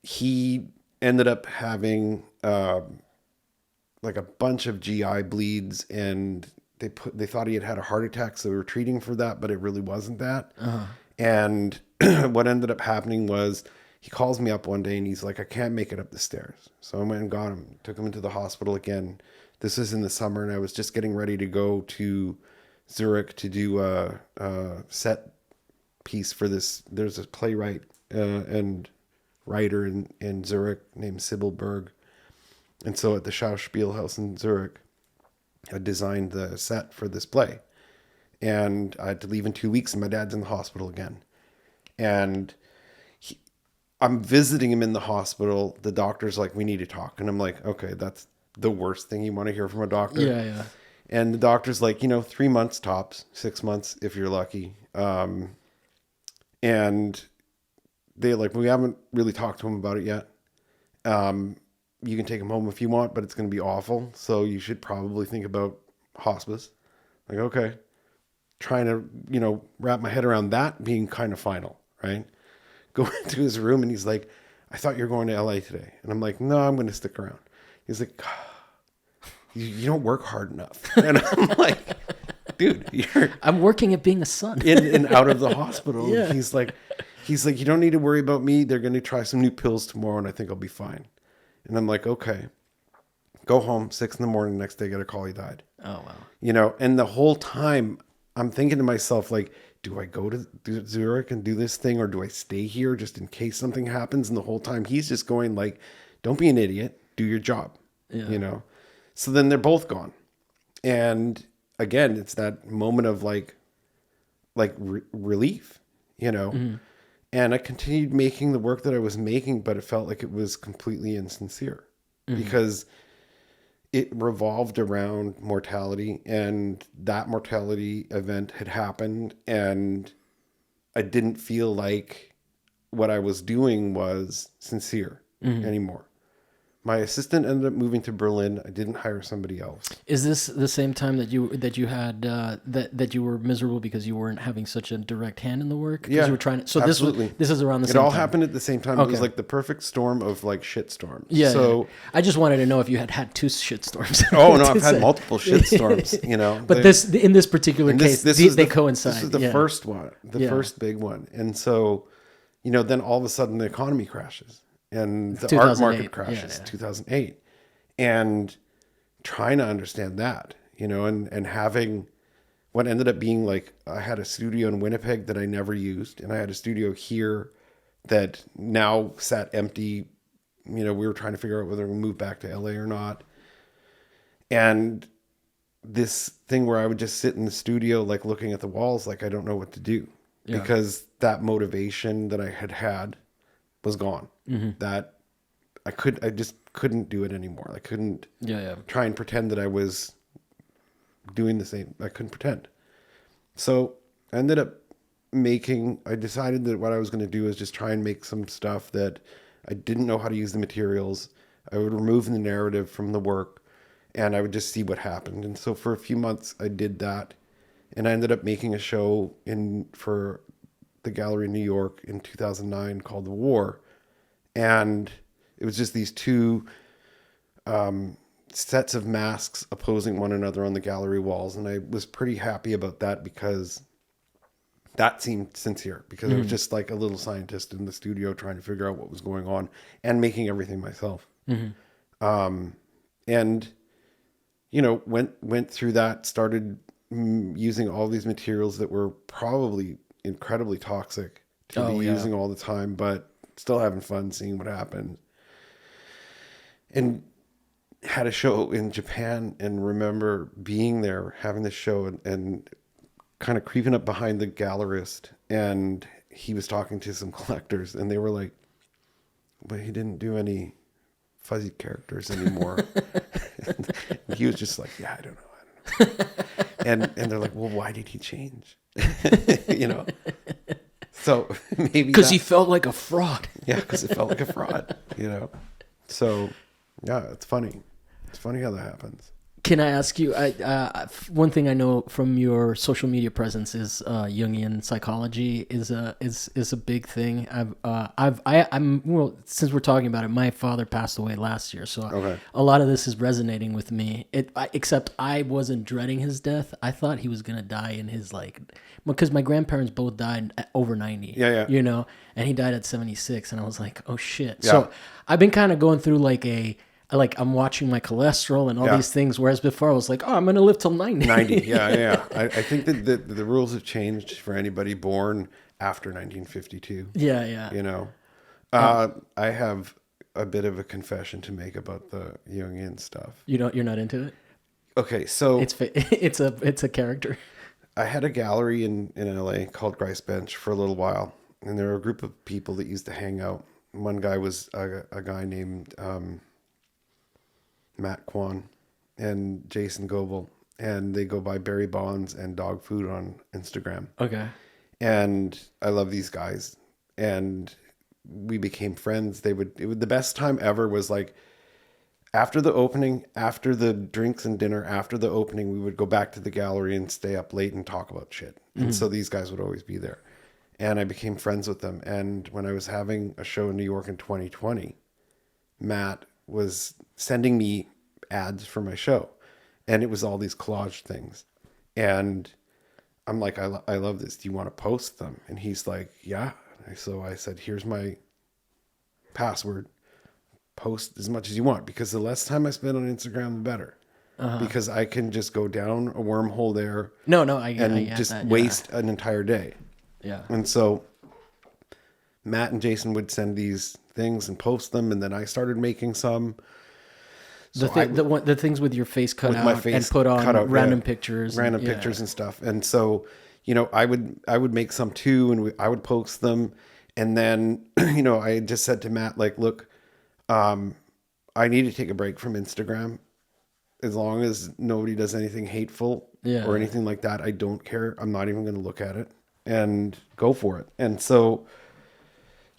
he ended up having like a bunch of GI bleeds, and they thought he had a heart attack, so they were treating for that, but it really wasn't that. And what ended up happening was he calls me up one day and he's like, "I can't make it up the stairs." So I went and got him, took him into the hospital again. This was in the summer, and I was just getting ready to go to Zurich to do a set piece for this. There's a playwright and writer in Zurich named Sybil Berg. And so at the Schauspielhaus in Zurich, I designed the set for this play. And I had to leave in 2 weeks, and my dad's in the hospital again. And I'm visiting him in the hospital. The doctor's like, "We need to talk." And I'm like, "Okay, that's the worst thing you want to hear from a doctor." Yeah. And the doctor's like, 3 months tops, 6 months if you're lucky. And they like, we haven't really talked to him about it yet. You can take him home if you want, but it's going to be awful. So you should probably think about hospice. Like, okay. Trying to, wrap my head around that being kind of final, right? Go into his room and he's like, I thought you were going to LA today. And I'm like, no, I'm going to stick around. He's like, you don't work hard enough. And I'm like, dude, I'm working at being a son. in and out of the hospital. Yeah. He's like, you don't need to worry about me. They're going to try some new pills tomorrow and I think I'll be fine. And I'm like, okay. Go home, 6 a.m. Next day, get a call, he died. Oh, wow. And the whole time I'm thinking to myself, like, do I go to Zurich and do this thing, or do I stay here just in case something happens? And the whole time he's just going like, don't be an idiot, do your job, So then they're both gone. And again, it's that moment of like relief, Mm-hmm. And I continued making the work that I was making, but it felt like it was completely insincere because it revolved around mortality, and that mortality event had happened, and I didn't feel like what I was doing was sincere anymore. My assistant ended up moving to Berlin. I didn't hire somebody else. Is this the same time that you had that you were miserable because you weren't having such a direct hand in the work? Yeah, you were trying to. So absolutely. This is around the It same time. all happened at the same time. Okay. It was like the perfect storm of like shit storms. Yeah. So I just wanted to know if you had two shit storms. oh no, I've had multiple shit storms. But in this particular case, they coincide. This is the first one, first big one, and so then all of a sudden the economy crashes and the art market crashes. 2008. And trying to understand that, and having what ended up being like, I had a studio in Winnipeg that I never used. And I had a studio here that now sat empty. We were trying to figure out whether we move back to LA or not. And this thing where I would just sit in the studio, like looking at the walls, like I don't know what to do because that motivation that I had was gone. That I just couldn't do it anymore. I couldn't try and pretend that I was doing the same. I couldn't pretend. So I ended up I decided that what I was going to do is just try and make some stuff that I didn't know how to use the materials. I would remove the narrative from the work and I would just see what happened. And so for a few months I did that. And I ended up making a show for the gallery in New York in 2009 called The War. And it was just these two sets of masks opposing one another on the gallery walls. And I was pretty happy about that because that seemed sincere, because I was just like a little scientist in the studio trying to figure out what was going on and making everything myself. And, went through that, started using all these materials that were probably incredibly toxic to be using all the time, but still having fun seeing what happened. And had a show in Japan and remember being there, having the show and kind of creeping up behind the gallerist. And he was talking to some collectors and they were like, but he didn't do any fuzzy characters anymore. And he was just like, yeah, I don't know. And they're like, well, why did he change? So maybe because he felt like a fraud. Yeah, because it felt like a fraud, So yeah, it's funny. It's funny how that happens. Can I ask you? One thing I know from your social media presence is Jungian psychology is a big thing. I'm since we're talking about it, my father passed away last year, so a lot of this is resonating with me. Except I wasn't dreading his death. I thought he was gonna die in his because my grandparents both died at over 90. Yeah. And he died at 76, and I was like, oh shit. Yeah. So I've been kind of going through I'm watching my cholesterol and all these things, whereas before I was like, oh, I'm going to live till 90. 90, yeah. I think that the rules have changed for anybody born after 1952. Yeah. I have a bit of a confession to make about the Jungian stuff. You're not into it? Okay, so it's a character. I had a gallery in LA called Grice Bench for a little while, and there were a group of people that used to hang out. One guy was a guy named Matt Kwan and Jason Goebel, and they go by Barry Bonds and Dog Food on Instagram. Okay. and I love these guys, and we became friends. The best time ever was like after the opening, after the drinks and dinner, after the opening, we would go back to the gallery and stay up late and talk about shit. And so these guys would always be there, and I became friends with them. And when I was having a show in New York in 2020, Matt was sending me ads for my show, and it was all these collage things, and I'm like, I love this. Do you want to post them? And he's like, yeah. So I said, here's my password. Post as much as you want, because the less time I spend on Instagram, the better. Because I can just go down a wormhole there. I just that, waste an entire day. Yeah. And so Matt and Jason would send these things and post them, and then I started making some. So the things with your face cut with out my face and put on cut out, random pictures, pictures and stuff. And so, I would make some too, and I would post them. And then, I just said to Matt, like, look, I need to take a break from Instagram. As long as nobody does anything hateful or anything like that, I don't care. I'm not even going to look at it, and go for it. And so,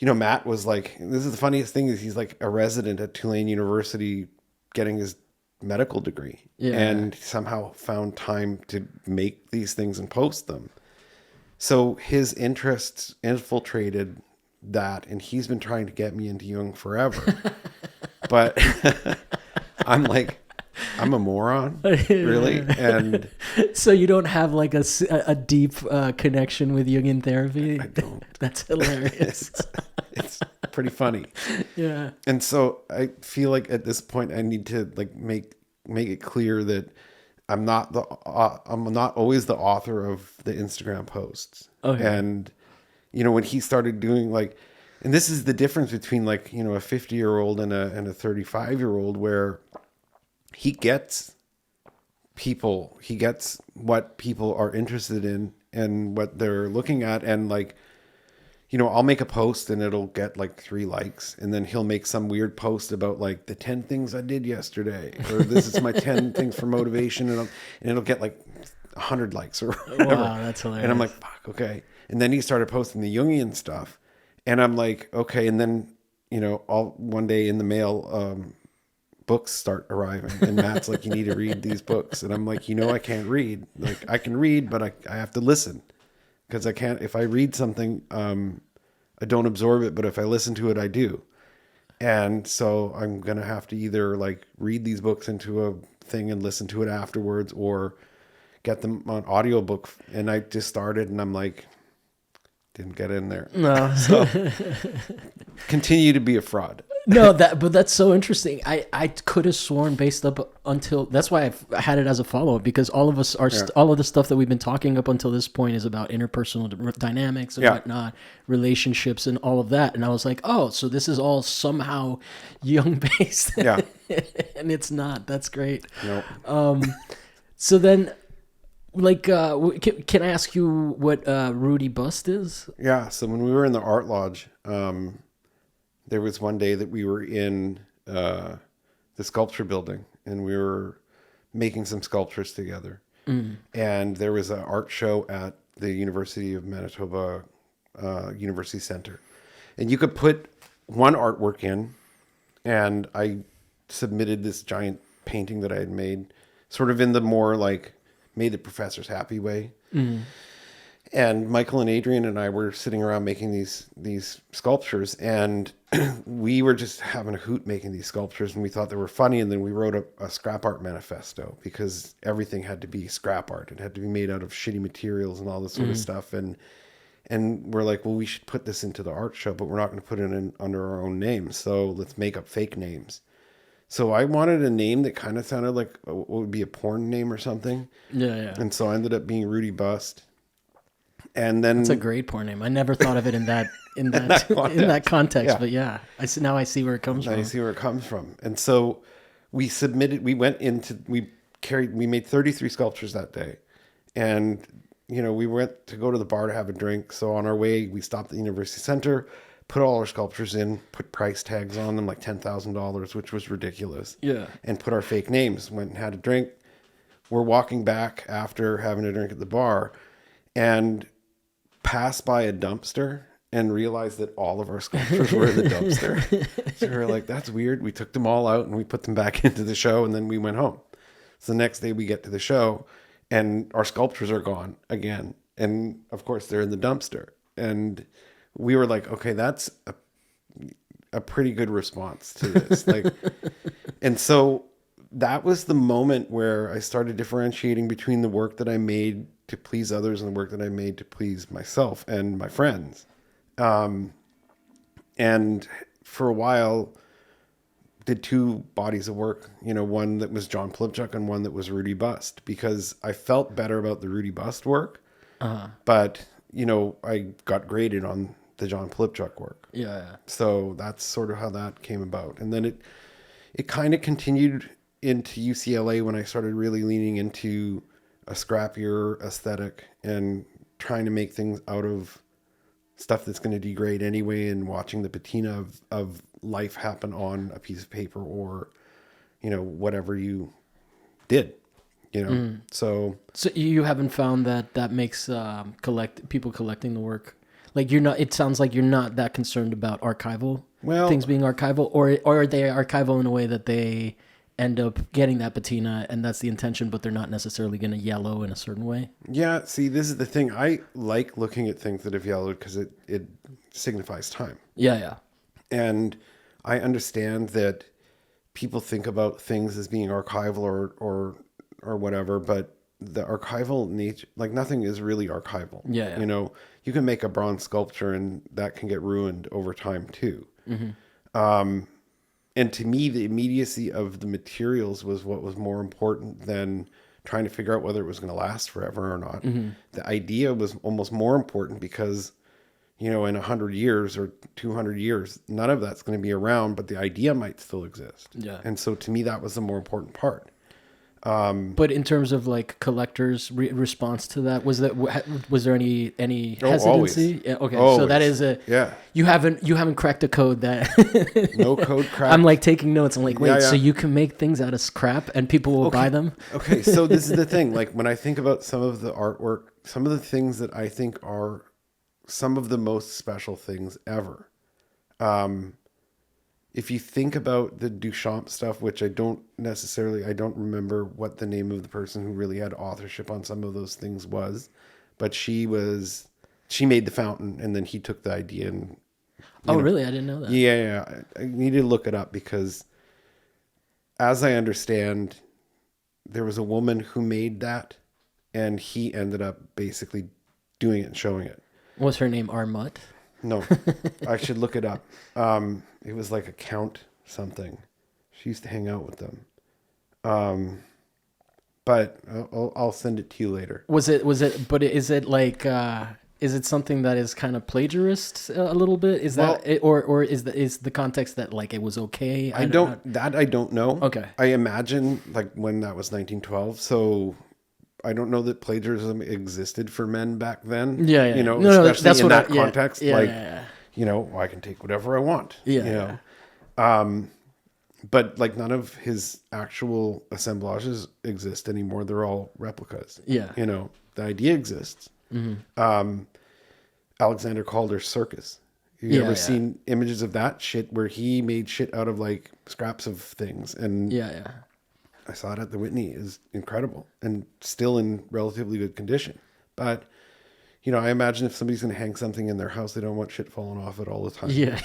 Matt was like, this is the funniest thing, is he's like a resident at Tulane University getting his medical degree, and somehow found time to make these things and post them. So his interests infiltrated that, and he's been trying to get me into Jung forever. But I'm like, I'm a moron, really. And so you don't have like a deep connection with Jungian therapy? I don't. That's hilarious. It's pretty funny. Yeah. And so I feel like at this point I need to like make it clear that I'm not always the author of the Instagram posts. Okay. And when he started doing like, and this is the difference between like, a 50-year-old and a 35-year-old, where he gets what people are interested in and what they're looking at. And like, I'll make a post and it'll get like 3 likes, and then he'll make some weird post about like the 10 things I did yesterday, or this is my 10 things for motivation. And it'll get like 100 likes or whatever. Wow, that's hilarious. And I'm like, fuck, okay. And then he started posting the Jungian stuff, and I'm like, okay. And then, all one day in the mail, books start arriving, and Matt's like, you need to read these books. And I'm like, I can't read. Like, I can read, but I have to listen, because I can't, if I read something, I don't absorb it, but if I listen to it, I do. And so I'm going to have to either like read these books into a thing and listen to it afterwards, or get them on audiobook. And I just started, and I'm like, didn't get in there. No. So continue to be a fraud. No, but that's so interesting. I could have sworn based up until, that's why I had it as a follow-up, because all of us are all of the stuff that we've been talking up until this point is about interpersonal dynamics and whatnot, relationships and all of that. And I was like, oh, so this is all somehow Jung based. Yeah. And it's not. That's great. No. So then, like, can I ask you what Rudy Bust is? Yeah. So when we were in the art lodge, there was one day that we were in the sculpture building, and we were making some sculptures together. And there was an art show at the University of Manitoba University Center. And you could put one artwork in, and I submitted this giant painting that I had made, sort of in the more like made the professors happy way. And Michael and Adrian and I were sitting around making these sculptures, and we were just having a hoot making these sculptures, and we thought they were funny. And then we wrote a scrap art manifesto, because everything had to be scrap art. It had to be made out of shitty materials and all this sort of stuff. And we're like, well, we should put this into the art show, but we're not going to put it in under our own name. So let's make up fake names. So I wanted a name that kind of sounded like what would be a porn name or something. Yeah. And so I ended up being Rudy Bust. And then it's a great porn name. I never thought of it in that context. But yeah, now I see where it comes from. I see where it comes from. And so we made 33 sculptures that day. And, we went to go to the bar to have a drink. So on our way, we stopped at the University Center, put all our sculptures in, put price tags on them, like $10,000, which was ridiculous. Yeah. And put our fake names, went and had a drink. We're walking back after having a drink at the bar, and pass by a dumpster and realized that all of our sculptures were in the dumpster. So we were like, that's weird. We took them all out and we put them back into the show, and then we went home. So the next day we get to the show and our sculptures are gone again. And of course they're in the dumpster. And we were like, okay, that's a pretty good response to this. Like, and so that was the moment where I started differentiating between the work that I made to please others and the work that I made to please myself and my friends. And for a while did two bodies of work, one that was John Pylypchuk and one that was Rudy Bust, because I felt better about the Rudy Bust work. But, I got graded on the John Pylypchuk work. Yeah. So that's sort of how that came about. And then it kind of continued into UCLA when I started really leaning into a scrappier aesthetic and trying to make things out of stuff that's going to degrade anyway, and watching the patina of life happen on a piece of paper or, whatever you did, So you haven't found that makes people collecting the work, like it sounds like you're not that concerned about archival things being archival, or are they archival in a way that they end up getting that patina and that's the intention, but they're not necessarily going to yellow in a certain way? Yeah, see, this is the thing. I like looking at things that have yellowed because it signifies time. Yeah. And I understand that people think about things as being archival or whatever, but the archival nature, like nothing is really archival. Yeah. You can make a bronze sculpture and that can get ruined over time too. And to me, the immediacy of the materials was what was more important than trying to figure out whether it was going to last forever or not. The idea was almost more important because, in 100 years or 200 years, none of that's going to be around, but the idea might still exist. Yeah. And so to me, that was the more important part. But in terms of like collectors' response to that, was there any hesitancy? Always. Yeah, okay, Always. So that is you haven't cracked a code that no code cracked. I'm like taking notes. I'm like, wait, so you can make things out of scrap and people will buy them? Okay, so this is the thing. Like when I think about some of the artwork, some of the things that I think are some of the most special things ever. If you think about the Duchamp stuff, which I don't remember what the name of the person who really had authorship on some of those things was, but she made the fountain and then he took the idea and... Really? I didn't know that. Yeah. I need to look it up because as I understand, there was a woman who made that and he ended up basically doing it and showing it. Was her name Armut? No, I should look it up. It was like a Count something. She used to hang out with them. But I'll send it to you later. But is it like, is it something that is kind of plagiarist a little bit? Is or is the context that like it was okay? I don't know. Okay. I imagine like when that was 1912. So I don't know that plagiarism existed for men back then. Yeah. Especially that's in that context. Yeah. I can take whatever I want. Yeah. But like none of his actual assemblages exist anymore. They're all replicas. Yeah. The idea exists. Alexander Calder's circus. You ever seen images of that shit where he made shit out of like scraps of things? And I saw it at the Whitney. Is incredible and still in relatively good condition. But I imagine if somebody's going to hang something in their house, they don't want shit falling off it all the time. Yeah.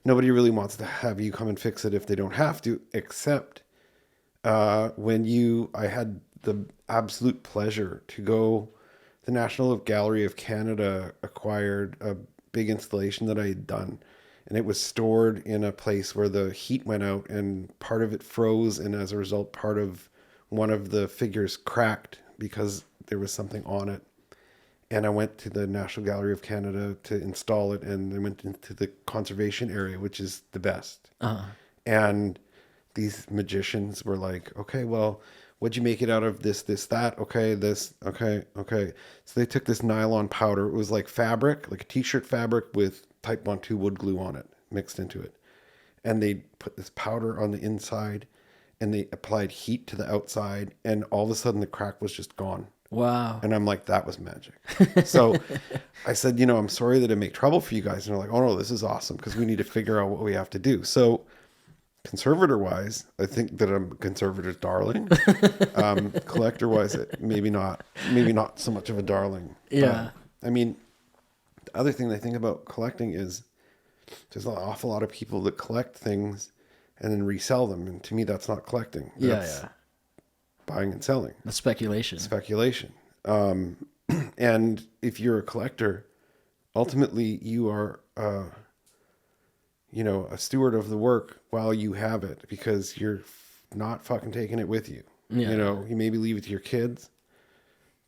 Nobody really wants to have you come and fix it if they don't have to, except I had the absolute pleasure to go. The National Gallery of Canada acquired a big installation that I had done, and it was stored in a place where the heat went out and part of it froze, and as a result, part of one of the figures cracked because there was something on it. And I went to the National Gallery of Canada to install it, and I went into the conservation area, which is the best. And these magicians were like, okay, well, what'd you make it out of? This, that. Okay, this. Okay. So they took this nylon powder. It was like fabric, like a t-shirt fabric with Type 1-2 wood glue on it, mixed into it. And they put this powder on the inside, and they applied heat to the outside, and all of a sudden the crack was just gone. Wow. And I'm like, that was magic. So I said, you know, I'm sorry that I make trouble for you guys. And they're like, oh no, this is awesome because we need to figure out what we have to do. So conservator wise, I think that I'm a conservator's darling. Collector wise, maybe not so much of a darling. Yeah. I mean, the other thing I think about collecting is there's an awful lot of people that collect things and then resell them. And to me, that's not collecting. That's buying and selling. That's speculation. And if you're a collector, ultimately you are, you know, a steward of the work while you have it because you're not fucking taking it with you. Yeah. You know, you maybe leave it to your kids.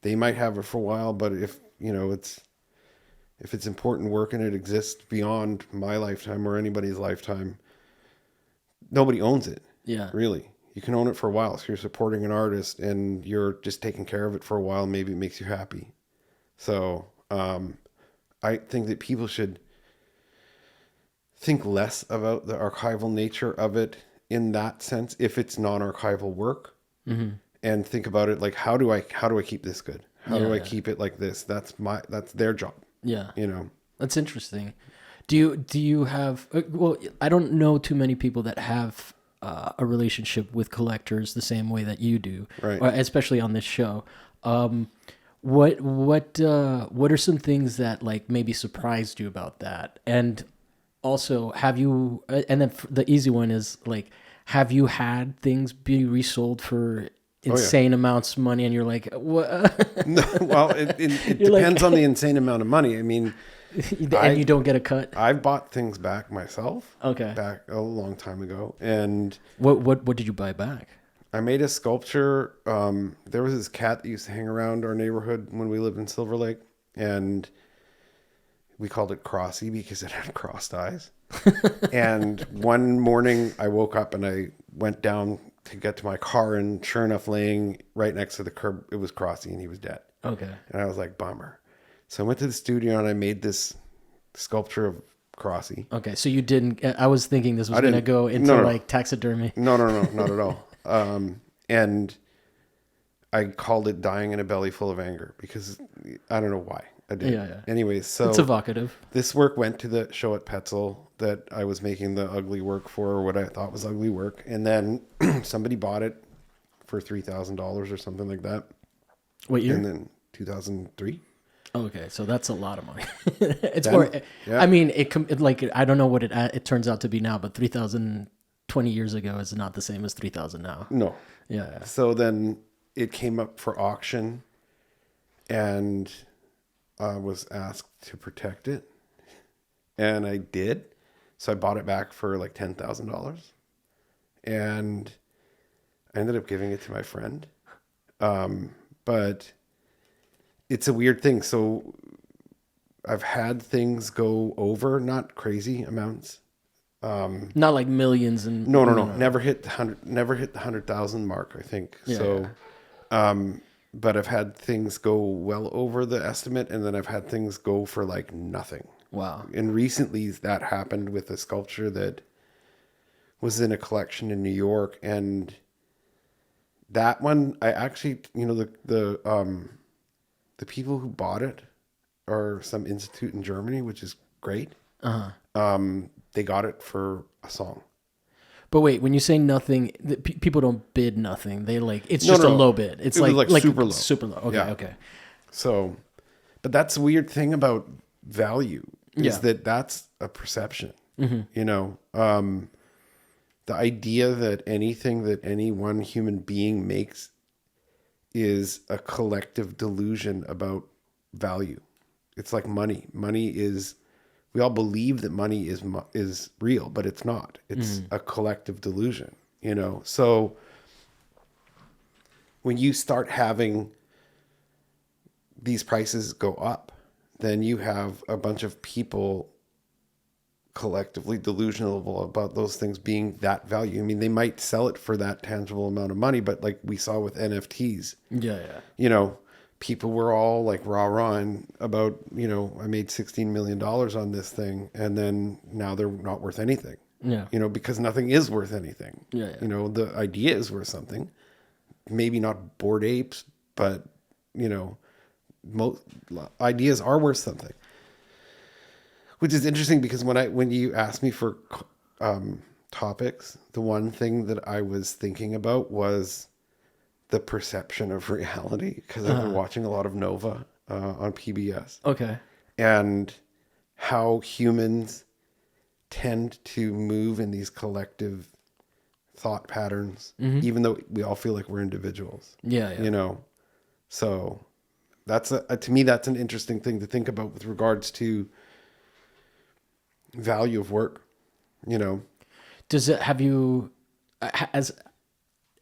They might have it for a while, but if, you know, if it's important work and it exists beyond my lifetime or anybody's lifetime, nobody owns it. Yeah. Really. You can own it for a while. So you're supporting an artist and you're just taking care of it for a while. Maybe it makes you happy. So I think that people should think less about the archival nature of it in that sense, if it's non-archival work, and think about it like, how do I keep this good? How do I keep it like this? That's their job. Yeah. You know, that's interesting. Do you have, well, I don't know too many people that have a relationship with collectors the same way that you do, right? Especially on this show. What are some things that like maybe surprised you about that? And also, have you? And then the easy one is like, have you had things be resold for insane amounts of money? And you're like, what? No, well, it depends on the insane amount of money. I mean. And you don't get a cut? I've bought things back myself. Okay. Back a long time ago. And what did you buy back? I made a sculpture. There was this cat that used to hang around our neighborhood when we lived in Silver Lake. And we called it Crossy because it had crossed eyes. And one morning I woke up and I went down to get to my car, and sure enough, laying right next to the curb, it was Crossy and he was dead. Okay. And I was like, bummer. So I went to the studio and I made this sculpture of Crossy. Okay, so you didn't. I was thinking this was going to go into like taxidermy. No, not at all. And I called it "Dying in a Belly Full of Anger" because I don't know why I did. Yeah. Anyways, so it's evocative. This work went to the show at Petzl that I was making the ugly work for, or what I thought was ugly work, and then somebody bought it for $3,000 or something like that. What year? And then 2003. Okay, so that's a lot of money. It's more. Yeah. I mean, it like I don't know what it turns out to be now, but 3,000 20 years ago is not the same as 3,000 now. No. Yeah. So then it came up for auction, and I was asked to protect it, and I did. So I bought it back for like $10,000, and I ended up giving it to my friend, but. It's a weird thing. So I've had things go over, not crazy amounts. Not like millions and no. Never hit the 100,000 mark, I think. Yeah. So, but I've had things go well over the estimate, and then I've had things go for like nothing. Wow. And recently that happened with a sculpture that was in a collection in New York, and that one I actually, you know, the people who bought it are some institute in Germany, which is great. They got it for a song. But wait, when you say nothing, people don't bid nothing. They like it's just a low bid. It's like super low. Super low. Okay, yeah. Okay. So, but that's the weird thing about value is that that's a perception. Mm-hmm. You know, the idea that anything that any one human being makes is a collective delusion about value. It's like money. Money is, we all believe that money is real, but it's not. It's a collective delusion, you know? So when you start having these prices go up, then you have a bunch of people collectively delusional about those things being that value. I mean, they might sell it for that tangible amount of money, but like we saw with NFTs, you know, people were all like rah-rahing about, you know, I made $16 million on this thing, and then now they're not worth anything. Yeah. You know, because nothing is worth anything. Yeah. You know, the idea is worth something. Maybe not Bored Apes, but most ideas are worth something, which is interesting because when you asked me for topics, the one thing that I was thinking about was the perception of reality, because I've been watching a lot of Nova on PBS. Okay. And how humans tend to move in these collective thought patterns, even though we all feel like we're individuals. Yeah. So that's to me, that's an interesting thing to think about with regards to value of work. Have you, as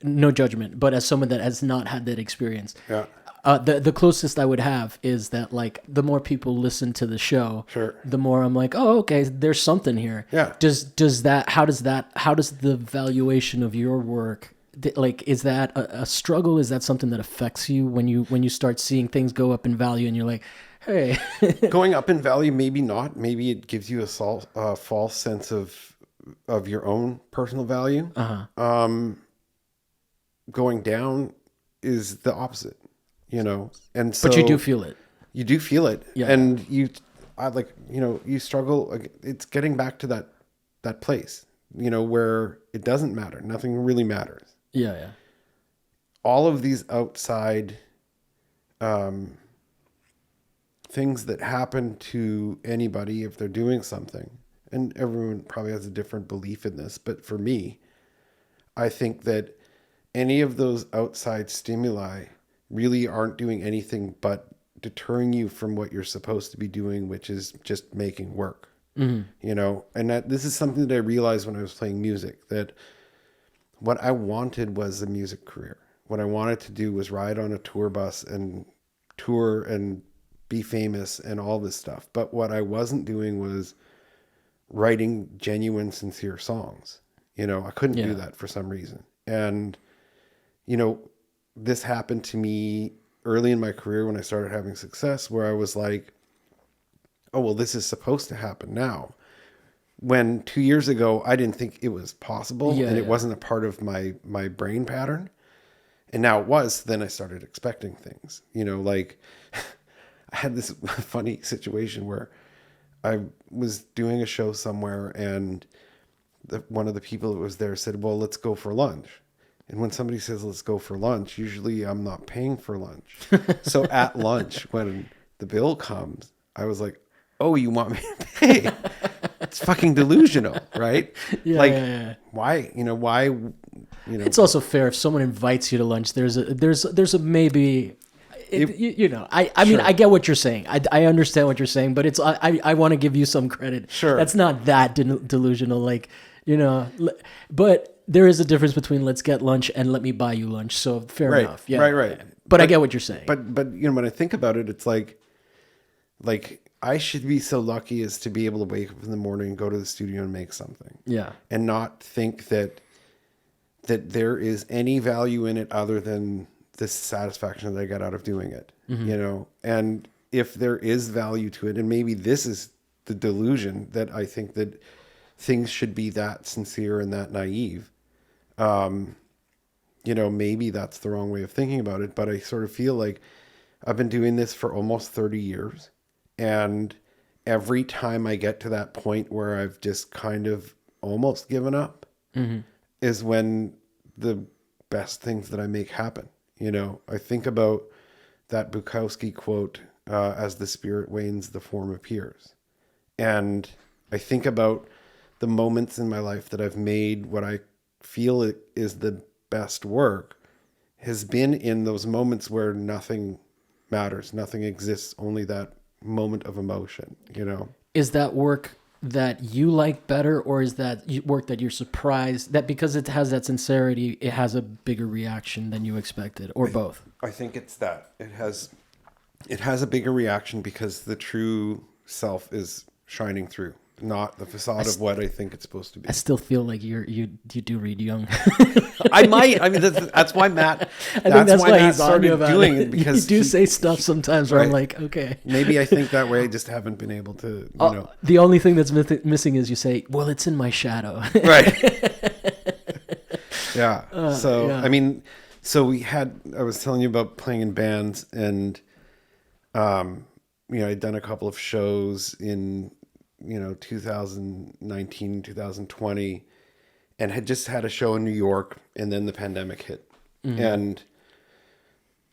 no judgment, but as someone that has not had that experience, the closest I would have is that, like, the more people listen to the show, the more I'm like, oh, okay, there's something here. Yeah. How does the valuation of your work, like, is that a struggle? Is that something that affects you when you start seeing things go up in value and you're like, hey, going up in value? Maybe not. Maybe it gives you a false sense of your own personal value. Going down is the opposite, and so. But you do feel it. You do feel it, yeah. And you struggle. It's getting back to that place, where it doesn't matter. Nothing really matters. Yeah. All of these outside things that happen to anybody if they're doing something, and everyone probably has a different belief in this, but for me, I think that any of those outside stimuli really aren't doing anything but deterring you from what you're supposed to be doing, which is just making work. And this is something that I realized when I was playing music, that what I wanted was a music career. What I wanted to do was ride on a tour bus and tour and be famous and all this stuff. But what I wasn't doing was writing genuine, sincere songs. I couldn't do that for some reason. And, this happened to me early in my career when I started having success, where I was like, oh, well, this is supposed to happen now. When 2 years ago, I didn't think it was possible, and it wasn't a part of my brain pattern. And now it was. Then I started expecting things, like I had this funny situation where I was doing a show somewhere, and one of the people that was there said, well, let's go for lunch. And when somebody says, let's go for lunch, usually I'm not paying for lunch. So at lunch, when the bill comes, I was like, oh, you want me to pay? It's fucking delusional, right? Why, why, It's also fair if someone invites you to lunch, there's a maybe, I mean, I get what you're saying. I understand what you're saying, but I want to give you some credit. Sure. That's not that delusional, but there is a difference between let's get lunch and let me buy you lunch. So fair enough. Yeah. Right. But I get what you're saying. But when I think about it, it's like I should be so lucky as to be able to wake up in the morning and go to the studio and make something. Yeah. And not think that there is any value in it other than the satisfaction that I get out of doing it, and if there is value to it, and maybe this is the delusion that I think that things should be that sincere and that naive. Maybe that's the wrong way of thinking about it, but I sort of feel like I've been doing this for almost 30 years. And every time I get to that point where I've just kind of almost given up is when the best things that I make happen. I think about that Bukowski quote, as the spirit wanes, the form appears. And I think about the moments in my life that I've made what I feel is the best work has been in those moments where nothing matters, nothing exists, only that moment of emotion, Is that work that you like better, or is that work that you're surprised that because it has that sincerity, it has a bigger reaction than you expected, or both? I think it's that it has a bigger reaction because the true self is shining through, not the facade of what I think it's supposed to be. I still feel like you do read Jung. I might. I mean, that's why Matt. I think that's why Matt he's on you about doing it, because you do say stuff sometimes where I'm like, okay. Maybe I think that way. I just haven't been able to. The only thing that's missing is you say, "Well, it's in my shadow." Right. Yeah. I mean, So I was telling you about playing in bands, and, I'd done a couple of shows in, 2019, 2020, and had just had a show in New York, and then the pandemic hit, and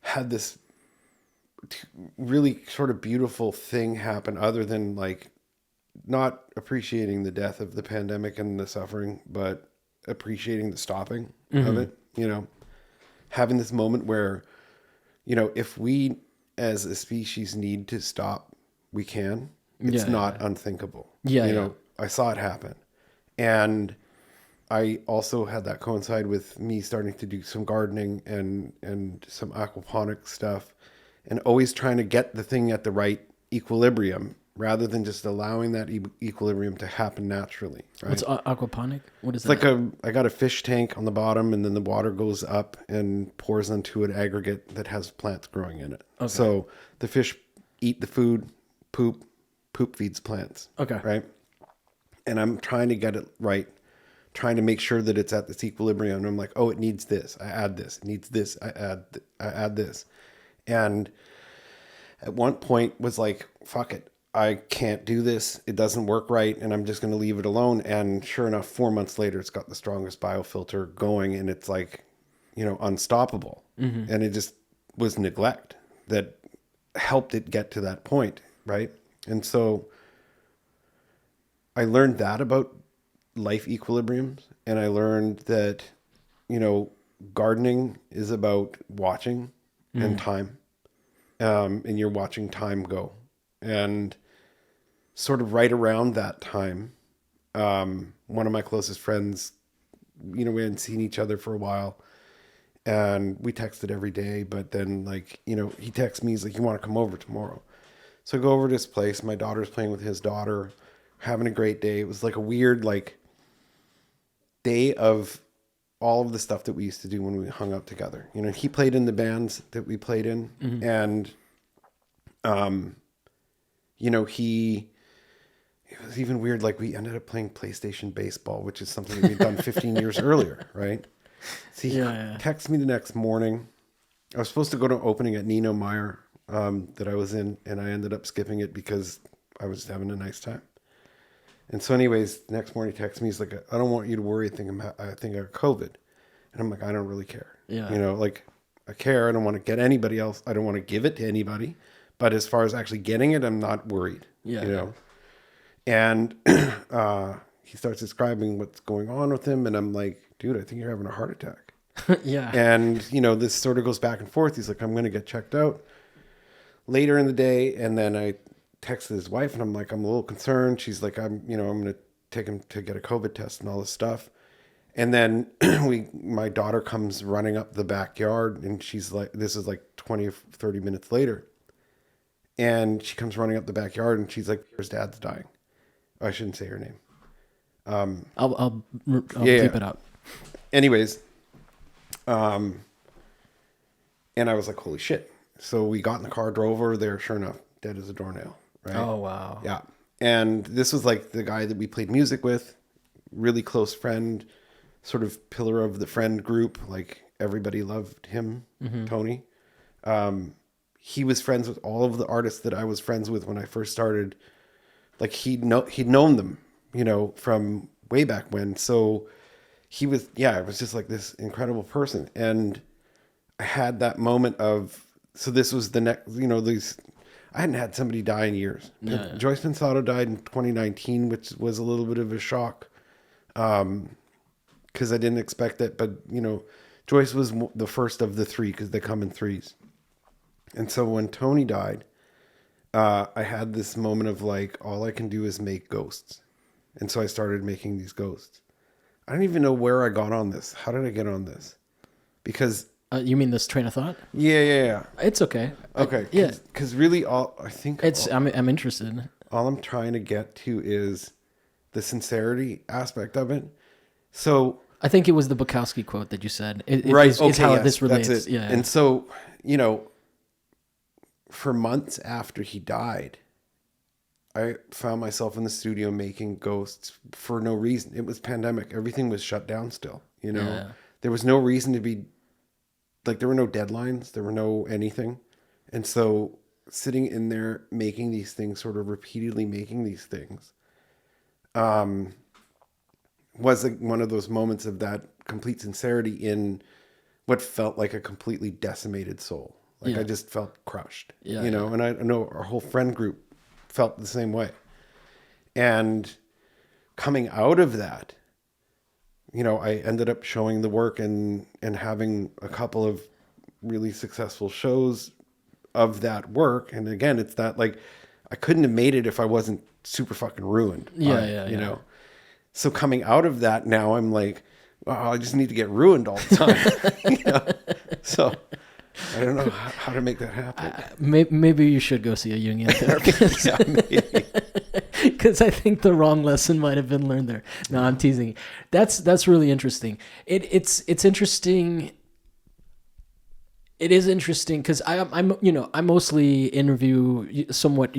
had this really sort of beautiful thing happen, other than like not appreciating the death of the pandemic and the suffering, but appreciating the stopping of it, having this moment where, if we as a species need to stop, we can. It's not unthinkable. I saw it happen. And I also had that coincide with me starting to do some gardening and some aquaponic stuff, and always trying to get the thing at the right equilibrium rather than just allowing that equilibrium to happen naturally. Right? What's aquaponic? What is that? I got a fish tank on the bottom, and then the water goes up and pours into an aggregate that has plants growing in it. Okay. So the fish eat the food, poop feeds plants. Okay. Right. And I'm trying to get it right, trying to make sure that it's at this equilibrium. And I'm like, oh, it needs this. I add this. It needs this. I add this. And at one point was like, fuck it. I can't do this. It doesn't work right. And I'm just going to leave it alone. And sure enough, 4 months later, it's got the strongest biofilter going, and it's like, unstoppable. And it just was neglect that helped it get to that point. Right. And so I learned that about life equilibriums. And I learned that, gardening is about watching and time. And you're watching time go. And sort of right around that time, one of my closest friends, we hadn't seen each other for a while, and we texted every day. But then, he texts me, he's like, "You want to come over tomorrow?" So I go over to his place. My daughter's playing with his daughter, having a great day. It was like a weird, day of all of the stuff that we used to do when we hung out together. He played in the bands that we played in, and, it was even weird. We ended up playing PlayStation baseball, which is something that we'd done 15 years earlier. Right. So he texted me the next morning. I was supposed to go to an opening at Nino Meyer, that I was in, and I ended up skipping it because I was having a nice time. And so anyways, the next morning he texts me. He's like, "I don't want you to worry. I think I got COVID." And I'm like, "I don't really care." Yeah. I care. I don't want to get anybody else. I don't want to give it to anybody. But as far as actually getting it, I'm not worried. Yeah. And he starts describing what's going on with him. And I'm like, "Dude, I think you're having a heart attack." Yeah. And, this sort of goes back and forth. He's like, "I'm going to get checked out later in the day." And then I texted his wife, and I'm like, "I'm a little concerned." She's like, I'm going to take him to get a COVID test and all this stuff. And then my daughter comes running up the backyard, and she's like, this is 20 or 30 minutes later. And she comes running up the backyard, and she's like, "Your dad's dying." I shouldn't say her name. I'll keep it up. Anyways, and I was like, "Holy shit." So we got in the car, drove over there. Sure enough, dead as a doornail. Right? Oh, wow. Yeah. And this was the guy that we played music with, really close friend, sort of pillar of the friend group. Everybody loved him, Tony. He was friends with all of the artists that I was friends with when I first started. He'd known them, from way back when. So it was just this incredible person. And I had that moment of, so this was the next, I hadn't had somebody die in years. Yeah. Joyce Pensato died in 2019, which was a little bit of a shock. Cause I didn't expect it, but Joyce was the first of the three, cause they come in threes. And so when Tony died, I had this moment of all I can do is make ghosts. And so I started making these ghosts. I don't even know where I got on this. How did I get on this? Because you mean this train of thought? Yeah. It's okay. Okay. Because really I'm interested. All I'm trying to get to is the sincerity aspect of it. So I think it was the Bukowski quote that you said. Right. Is how this relates. That's it. Yeah. And so, for months after he died, I found myself in the studio making ghosts for no reason. It was pandemic. Everything was shut down still, There was no reason to be like there were no deadlines, there were no anything. And so sitting in there making these things, sort of repeatedly making these things, was like one of those moments of that complete sincerity in what felt like a completely decimated soul. Like I just felt crushed, you know, and I know our whole friend group felt the same way. And coming out of that, you know, I ended up showing the work and having a couple of really successful shows of that work. And again, it's that like, I couldn't have made it if I wasn't super fucking ruined. You know? So coming out of that now, I'm like, wow, I just need to get ruined all the time. You know? So I don't know how to make that happen. Maybe you should go see a Jungian therapist. Yeah, maybe. Because I think the wrong lesson might have been learned there. No, I'm teasing. That's really interesting. It's interesting. It is interesting because I mostly interview somewhat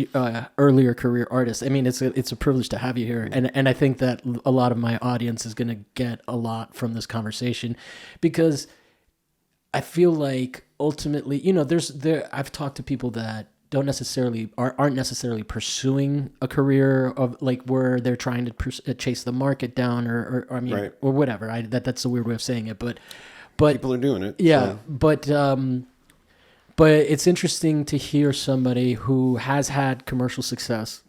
earlier career artists. I mean, it's a privilege to have you here, and I think that a lot of my audience is going to get a lot from this conversation, because I feel like ultimately, you know, I've talked to people that aren't necessarily pursuing a career of like where they're trying to chase the market down or I mean, or whatever. That's a weird way of saying it, but people are doing it. Yeah. So. But it's interesting to hear somebody who has had commercial success,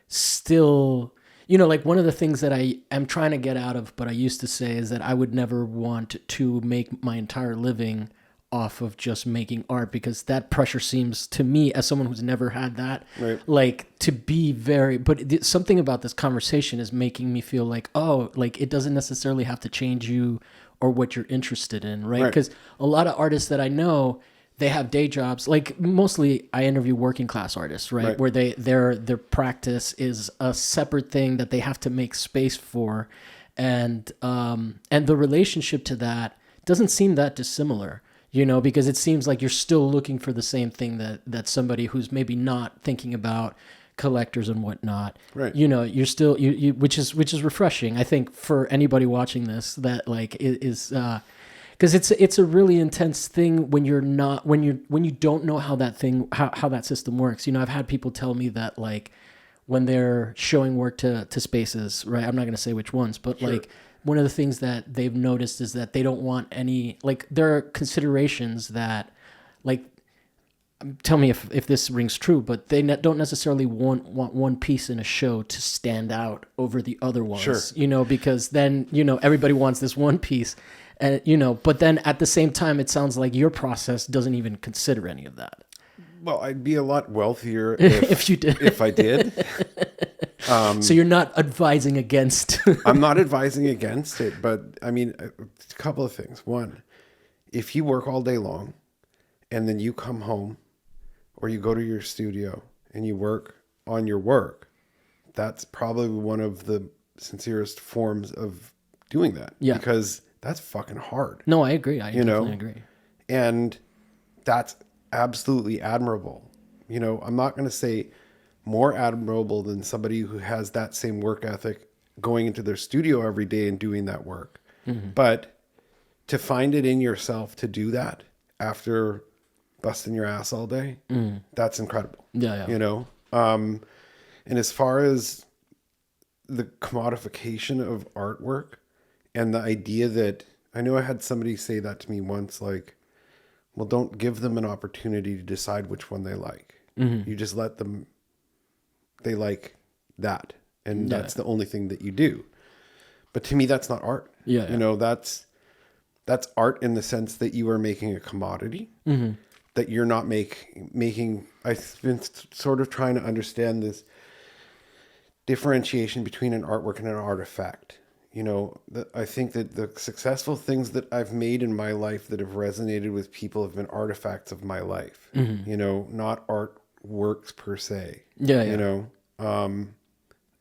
still, you know, like one of the things that I am trying to get out of, but I used to say, is that I would never want to make my entire living off of just making art, because that pressure seems to me, as someone who's never had that, like to be but something about this conversation is making me feel like, oh, like it doesn't necessarily have to change you or what you're interested in, right? Because a lot of artists that I know, they have day jobs. Like mostly I interview working class artists, right? Where their practice is a separate thing that they have to make space for. And the relationship to that doesn't seem that dissimilar, you know, because it seems like you're still looking for the same thing that somebody who's maybe not thinking about collectors and whatnot, you know, you're still you which is refreshing, I think, for anybody watching this, that like it is because it's a really intense thing when you don't know how that system works. You know, I've had people tell me that like when they're showing work to spaces, right, I'm not going to say which ones, but like one of the things that they've noticed is that they don't want any, like there are considerations that, like, tell me if this rings true, but they don't necessarily want one piece in a show to stand out over the other ones, you know, because then, you know, everybody wants this one piece, and you know, but then at the same time, it sounds like your process doesn't even consider any of that. Well, I'd be a lot wealthier if you did. If I did. So you're not advising against. I'm not advising against it, but I mean, a couple of things. One, if you work all day long and then you come home or you go to your studio and you work on your work, that's probably one of the sincerest forms of doing that. Yeah. Because that's fucking hard. No, I agree. I definitely agree. And that's absolutely admirable. You know, I'm not going to say more admirable than somebody who has that same work ethic going into their studio every day and doing that work. But to find it in yourself to do that after busting your ass all day, that's incredible. Yeah. You know? And as far as the commodification of artwork and the idea that, I know I had somebody say that to me once, like, well, don't give them an opportunity to decide which one they like. You just let them, they like that. And that's the only thing that you do. But to me, that's not art. You know, that's art in the sense that you are making a commodity, that you're not making. I've been sort of trying to understand this differentiation between an artwork and an artifact. You know, I think that the successful things that I've made in my life that have resonated with people have been artifacts of my life, you know, not artworks per se. You know,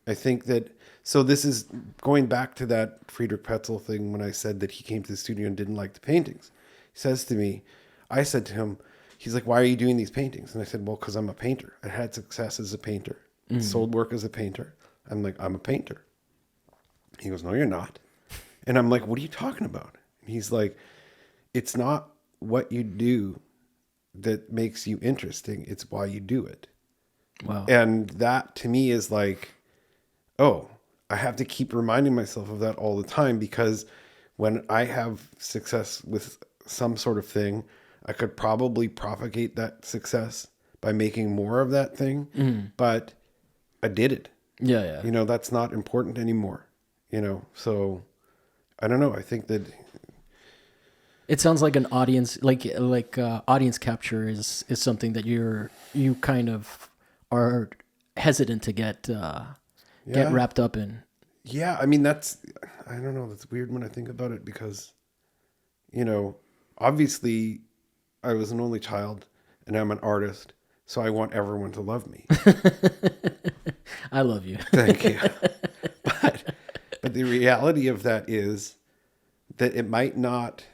I think that, so this is going back to that Friedrich Petzel thing when I said that he came to the studio and didn't like the paintings. He says to me, I said to him, he's like, why are you doing these paintings? And I said, well, because I'm a painter. I had success as a painter, sold work as a painter. I'm like, I'm a painter. He goes, no, you're not. And I'm like, what are you talking about? And he's like, it's not what you do that makes you interesting. It's why you do it. Wow. And that to me is like, oh, I have to keep reminding myself of that all the time, because when I have success with some sort of thing, I could probably propagate that success by making more of that thing, but I did it. Yeah, yeah. You know, that's not important anymore, you know? So I don't know. I think that it sounds like an audience, audience capture is something that you kind of are hesitant to get wrapped up in. Yeah, I mean, I don't know, that's weird when I think about it, because, you know, obviously I was an only child and I'm an artist, so I want everyone to love me. I love you. Thank you. But the reality of that is that it might not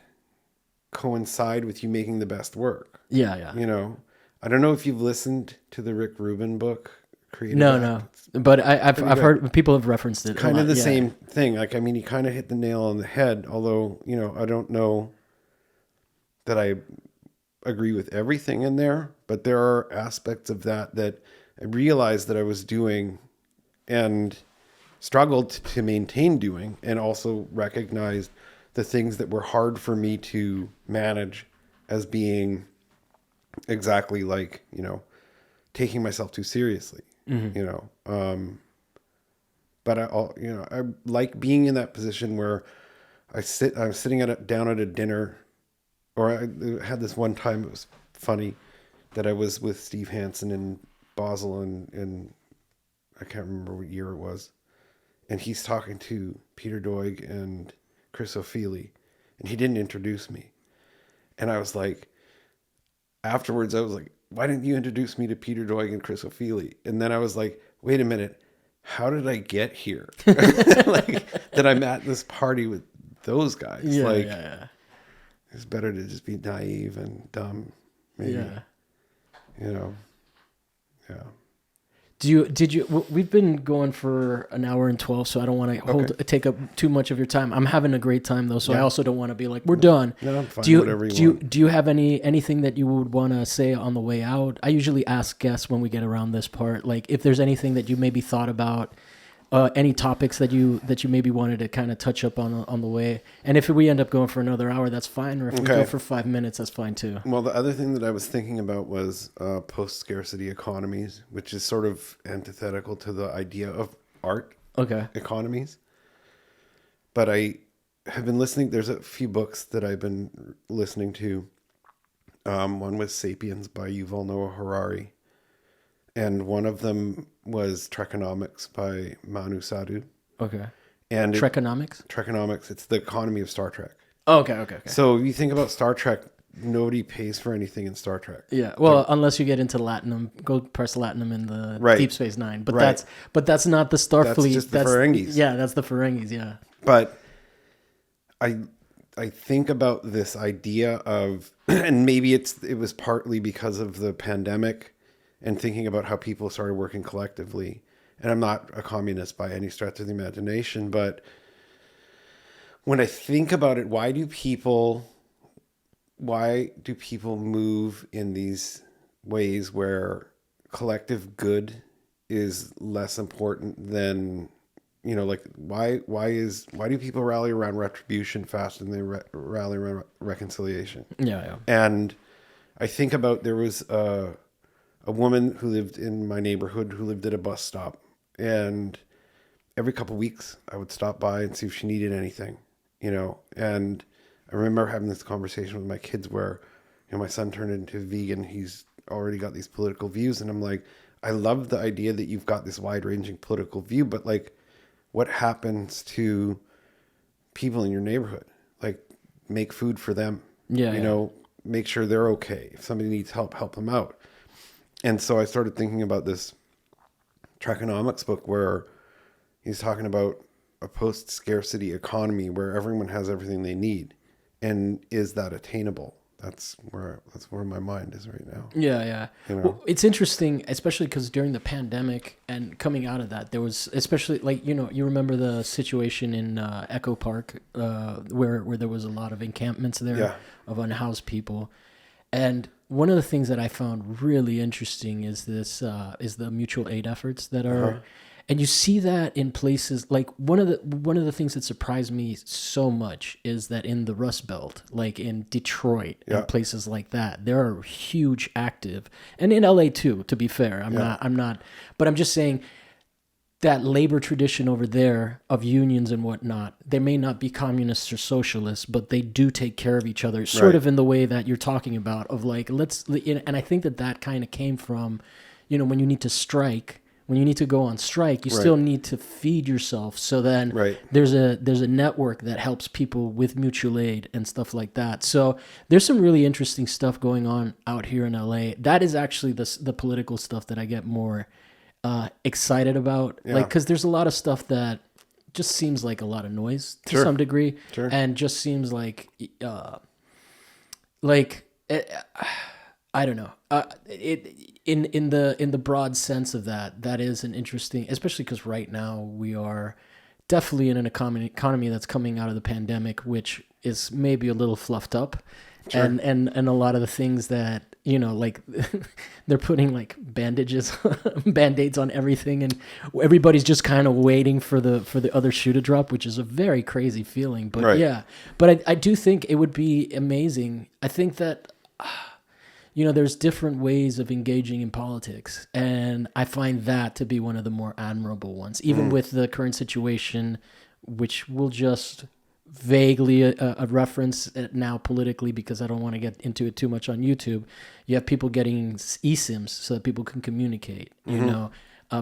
coincide with you making the best work. Yeah, yeah. You know, I don't know if you've listened to the Rick Rubin book, Creative No. But I've heard people have referenced it. Kind of the same thing. Like, I mean, he kind of hit the nail on the head, although, you know, I don't know that I agree with everything in there, but there are aspects of that I realized that I was doing and struggled to maintain doing, and also recognized the things that were hard for me to manage as being exactly like, you know, taking myself too seriously, you know. But I like being in that position where I'm sitting down at a dinner, or I had this one time, it was funny, that I was with Steve Hansen in Basel, and I can't remember what year it was. And he's talking to Peter Doig and Chris O'Feely, and he didn't introduce me. And I was like, afterwards, I was like, why didn't you introduce me to Peter Doig and Chris O'Feely? And then I was like, wait a minute, how did I get here? Like, that I'm at this party with those guys. Yeah. It's better to just be naive and dumb, maybe. Yeah. You know, yeah. We've been going for an hour and 12, so I don't want to take up too much of your time. I'm having a great time though, so I also don't want to be like, we're done. No, I'm fine, whatever you want. Do you have anything that you would want to say on the way out? I usually ask guests when we get around this part, like if there's anything that you maybe thought about, any topics that you maybe wanted to kind of touch up on the way. And if we end up going for another hour, that's fine. Or if we go for 5 minutes, that's fine too. Well, the other thing that I was thinking about was post-scarcity economies, which is sort of antithetical to the idea of art economies. But I have been listening. There's a few books that I've been listening to. One was Sapiens by Yuval Noah Harari. And one of them was Trekonomics by Manu Sadhu. Okay. And Trekonomics? It's the economy of Star Trek. Oh, okay. So you think about Star Trek, nobody pays for anything in Star Trek. Yeah. Well, unless you get into Latinum, go press Latinum in the Deep Space Nine. But that's not the Starfleet. That's just the Ferengis. Yeah, that's the Ferengis, yeah. But I think about this idea of, and maybe it was partly because of the pandemic, and thinking about how people started working collectively. And I'm not a communist by any stretch of the imagination, but when I think about it, why do people move in these ways where collective good is less important than, you know, like why do people rally around retribution faster than they rally around reconciliation? Yeah. And I think about, there was a woman who lived in my neighborhood who lived at a bus stop, and every couple of weeks I would stop by and see if she needed anything, you know. And I remember having this conversation with my kids where, you know, my son turned into a vegan. He's already got these political views, and I'm like, I love the idea that you've got this wide-ranging political view, but like, what happens to people in your neighborhood? Like, make food for them. You know, make sure they're okay. If somebody needs help them out. And so I started thinking about this Trekonomics book where he's talking about a post-scarcity economy where everyone has everything they need. And is that attainable? that's where my mind is right now. Yeah. You know? Well, it's interesting, especially because during the pandemic and coming out of that, there was, especially like, you remember the situation in Echo Park where there was a lot of encampments there of unhoused people. And one of the things that I found really interesting is the mutual aid efforts that are, and you see that in places like one of the things that surprised me so much is that in the Rust Belt, like in Detroit and places like that, there are huge active, and in LA too. To be fair, I'm not, but I'm just saying that labor tradition over there of unions and whatnot, they may not be communists or socialists, but they do take care of each other, sort of in the way that you're talking about of like, and I think that kind of came from, when you need to strike, when you need to go on strike, you still need to feed yourself. So then there's a network that helps people with mutual aid and stuff like that. So there's some really interesting stuff going on out here in LA. That is actually the political stuff that I get more excited about, like, because there's a lot of stuff that just seems like a lot of noise to some degree, and just seems like I don't know. In the broad sense of that is an interesting, especially because right now we are definitely in an economy that's coming out of the pandemic, which is maybe a little fluffed up. And a lot of the things that, like they're putting like band-aids on everything, and everybody's just kind of waiting for the other shoe to drop, which is a very crazy feeling. But but I do think it would be amazing. I think that there's different ways of engaging in politics, and I find that to be one of the more admirable ones, even with the current situation, which will just vaguely a reference now politically, because I don't want to get into it too much on YouTube. You have people getting eSIMs so that people can communicate,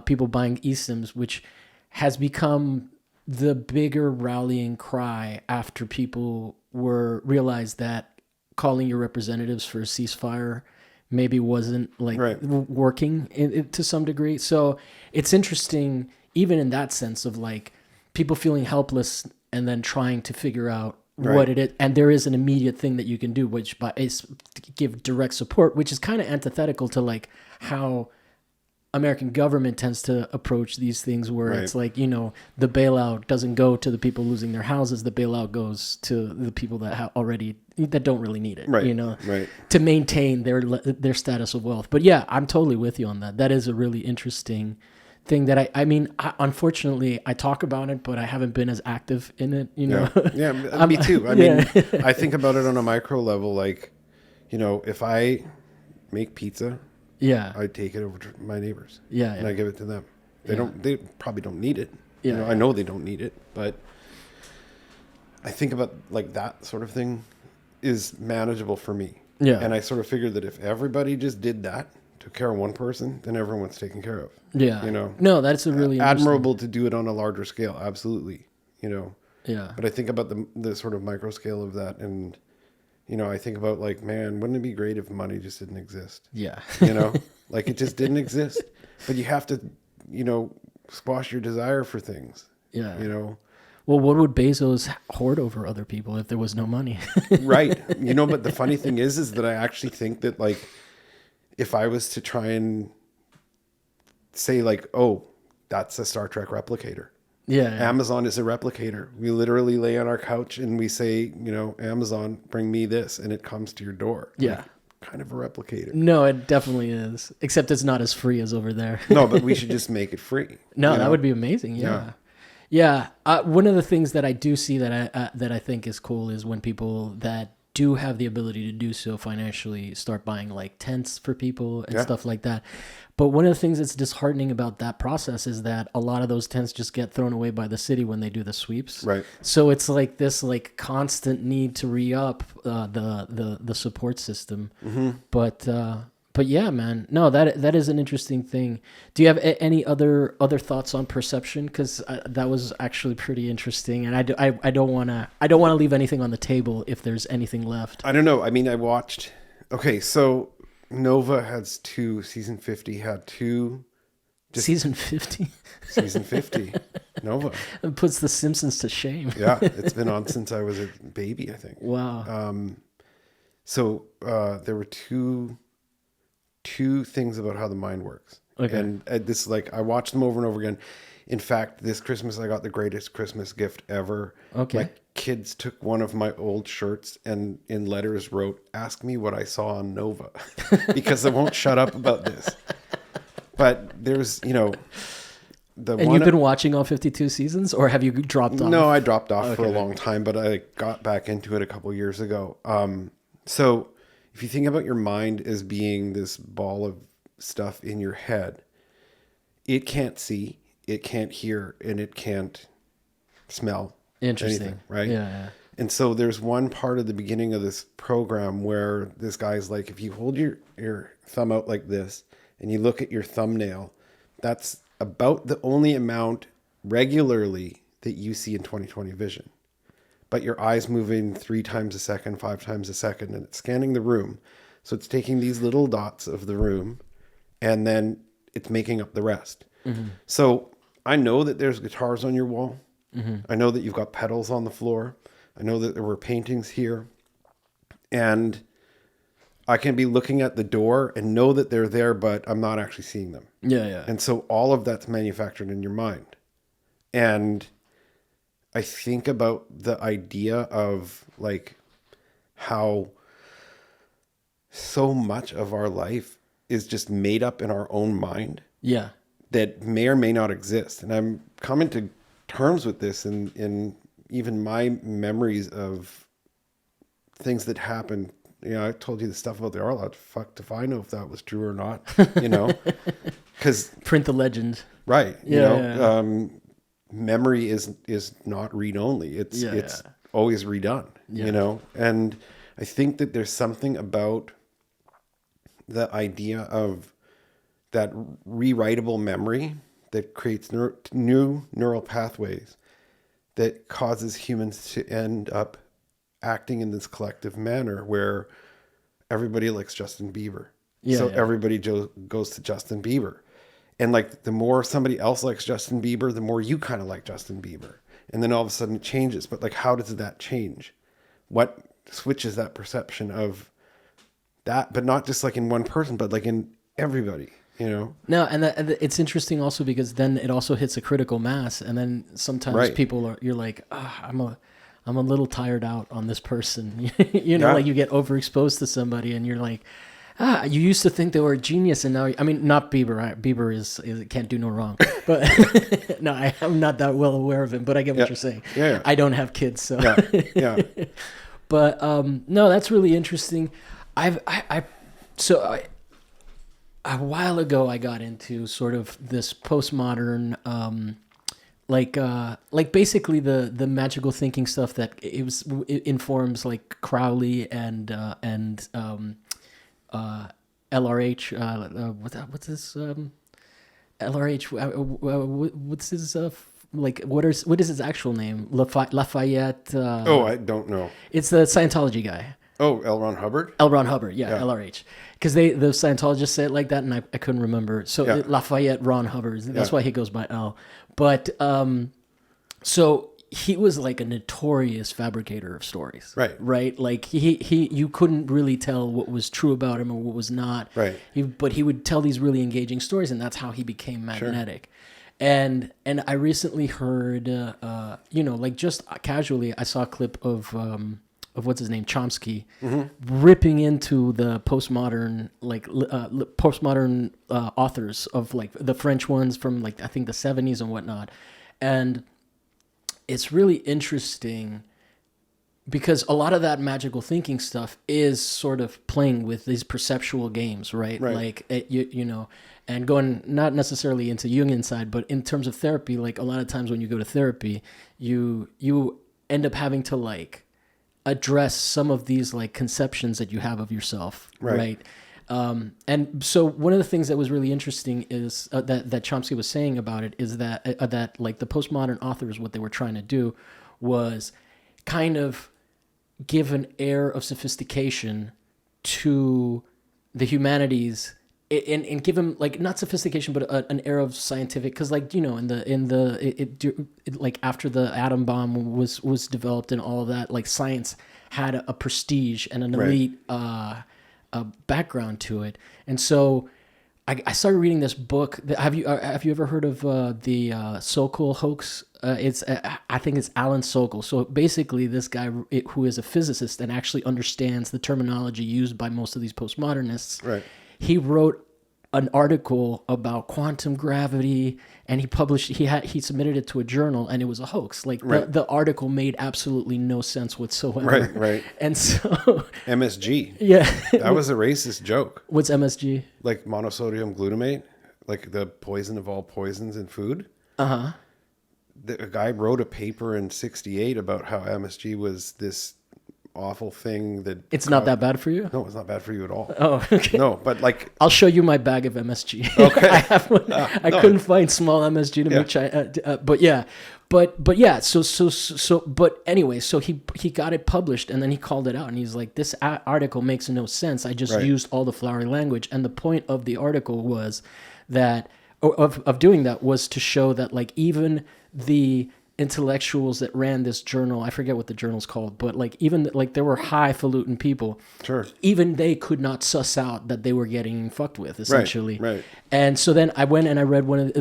people buying eSIMs, which has become the bigger rallying cry after people realized that calling your representatives for a ceasefire maybe wasn't working to some degree. So it's interesting, even in that sense of like people feeling helpless and then trying to figure out what it is. And there is an immediate thing that you can do, which is give direct support, which is kind of antithetical to like how American government tends to approach these things, where it's like, the bailout doesn't go to the people losing their houses. The bailout goes to the people that that don't really need it, to maintain their status of wealth. But yeah, I'm totally with you on that. That is a really interesting thing that I unfortunately I talk about it, but I haven't been as active in it, Yeah, me too. I mean, I think about it on a micro level, like, if I make pizza, I take it over to my neighbors, and I give it to them. They probably don't need it. I know they don't need it, but I think about like that sort of thing is manageable for me. And I sort of figured that if everybody just did that, took care of one person, then everyone's taken care of. No, that's a really admirable to do it on a larger scale. Absolutely. But I think about the sort of micro scale of that, and I think about like, man, wouldn't it be great if money just didn't exist? Like it just didn't exist, but you have to squash your desire for things. Well, what would Bezos hoard over other people if there was no money? Right. But the funny thing is that I actually think that like, if I was to try and say like, oh, that's a Star Trek replicator. Amazon is a replicator. We literally lay on our couch and we say, Amazon, bring me this, and it comes to your door. Like, kind of a replicator. No, it definitely is. Except it's not as free as over there. No, but we should just make it free. No, that would be amazing. Yeah. One of the things that I do see that I think is cool is when people that do have the ability to do so financially start buying like tents for people and stuff like that. But one of the things that's disheartening about that process is that a lot of those tents just get thrown away by the city when they do the sweeps. Right. So it's like this like constant need to re-up the support system. But yeah, man, no, that is an interesting thing. Do you have any other thoughts on perception? Because that was actually pretty interesting, and I don't want to leave anything on the table if there's anything left. I don't know. I mean, I watched. Okay, so Nova has season 50 had two. Season 50. Season 50. Nova. It puts The Simpsons to shame. Yeah, it's been on since I was a baby, I think. Wow. So there were two things about how the mind works. Okay. And this, like, I watched them over and over again. In fact, this Christmas, I got the greatest Christmas gift ever. Okay. My kids took one of my old shirts and in letters wrote, "Ask me what I saw on Nova," because I won't shut up about this. But there's, and you've been watching all 52 seasons, or have you dropped off? No, I dropped off for a long time, but I got back into it a couple years ago. So if you think about your mind as being this ball of stuff in your head, it can't see, it can't hear, and it can't smell anything, right? Yeah. And so there's one part of the beginning of this program where this guy's like, if you hold your thumb out like this and you look at your thumbnail, that's about the only amount regularly that you see in 20/20 vision. But your eye's moving 3 times a second, 5 times a second, and it's scanning the room. So it's taking these little dots of the room and then it's making up the rest. Mm-hmm. So I know that there's guitars on your wall. Mm-hmm. I know that you've got pedals on the floor. I know that there were paintings here. And I can be looking at the door and know that they're there, but I'm not actually seeing them. Yeah. And so all of that's manufactured in your mind. And I think about the idea of like how so much of our life is just made up in our own mind. Yeah. That may or may not exist. And I'm coming to terms with this in even my memories of things that happened. I told you the stuff about the art lodge. Fuck if I know if that was true or not, because print the legend. Right. Memory is not read only. It's always redone, and I think that there's something about the idea of that rewritable memory that creates new neural pathways that causes humans to end up acting in this collective manner where everybody likes Justin Bieber. Everybody goes to Justin Bieber. And like the more somebody else likes Justin Bieber, the more you kind of like Justin Bieber. And then all of a sudden it changes. But like, how does that change? What switches that perception of that? But not just like in one person, but like in everybody, No, and it's interesting also because then it also hits a critical mass. And then sometimes you're like, I'm a little tired out on this person. Like you get overexposed to somebody and you're like, you used to think they were a genius and now, not Bieber. Bieber is can't do no wrong. But no, I'm not that well aware of him, but I get what you're saying. Yeah. I don't have kids, so. Yeah. But no, that's really interesting. A while ago I got into sort of this postmodern, like basically the magical thinking stuff that it informs like Crowley and LRH. What's this? LRH. What's his what is his actual name? Lafayette. I don't know. It's the Scientology guy. Oh, L. Ron Hubbard? L. Ron Hubbard, yeah. LRH. Because the Scientologists say it like that, and I couldn't remember. So Lafayette Ron Hubbard, that's why he goes by L. But so he was like a notorious fabricator of stories. Right? Like he you couldn't really tell what was true about him or what was not. Right. But he would tell these really engaging stories, and that's how he became magnetic. Sure. And I recently heard, like just casually, I saw a clip of what's his name, Chomsky, ripping into the postmodern, authors of like the French ones from like, I think the 70s and whatnot. And it's really interesting because a lot of that magical thinking stuff is sort of playing with these perceptual games, right? Like, and going not necessarily into Jungian side, but in terms of therapy, like a lot of times when you go to therapy, you end up having to like address some of these like conceptions that you have of yourself, right? And so one of the things that was really interesting is that Chomsky was saying about it is that like the postmodern authors, what they were trying to do was kind of give an air of sophistication to the humanities and give them like not sophistication but an air of scientific, because like like after the atom bomb was developed and all of that, like science had a prestige and an elite background to it. And so I started reading this book. Have you ever heard of the Sokol hoax? I think it's Alan Sokol. So basically, this guy who is a physicist and actually understands the terminology used by most of these postmodernists. Right. He wrote an article about quantum gravity, and he submitted it to a journal, and it was a hoax. Like the article made absolutely no sense whatsoever. Right. And so MSG. Yeah. That was a racist joke. What's MSG? Like monosodium glutamate, like the poison of all poisons in food. Uh-huh. A guy wrote a paper in '68 about how MSG was this awful thing that it's not that bad for you. No, it's not bad for you at all. Oh, okay. No, but like I'll show you my bag of MSG. Okay. I have one. I couldn't find small MSG to make China, but yeah. But yeah, but anyway, so he got it published, and then he called it out, and he's like, this article makes no sense. I just used all the flowery language, and the point of the article was that of doing that was to show that like even the intellectuals that ran this journal, I forget what the journal's called, but like even like there were highfalutin people, sure, even they could not suss out that they were getting fucked with, essentially. Right. And so then I went and I read one of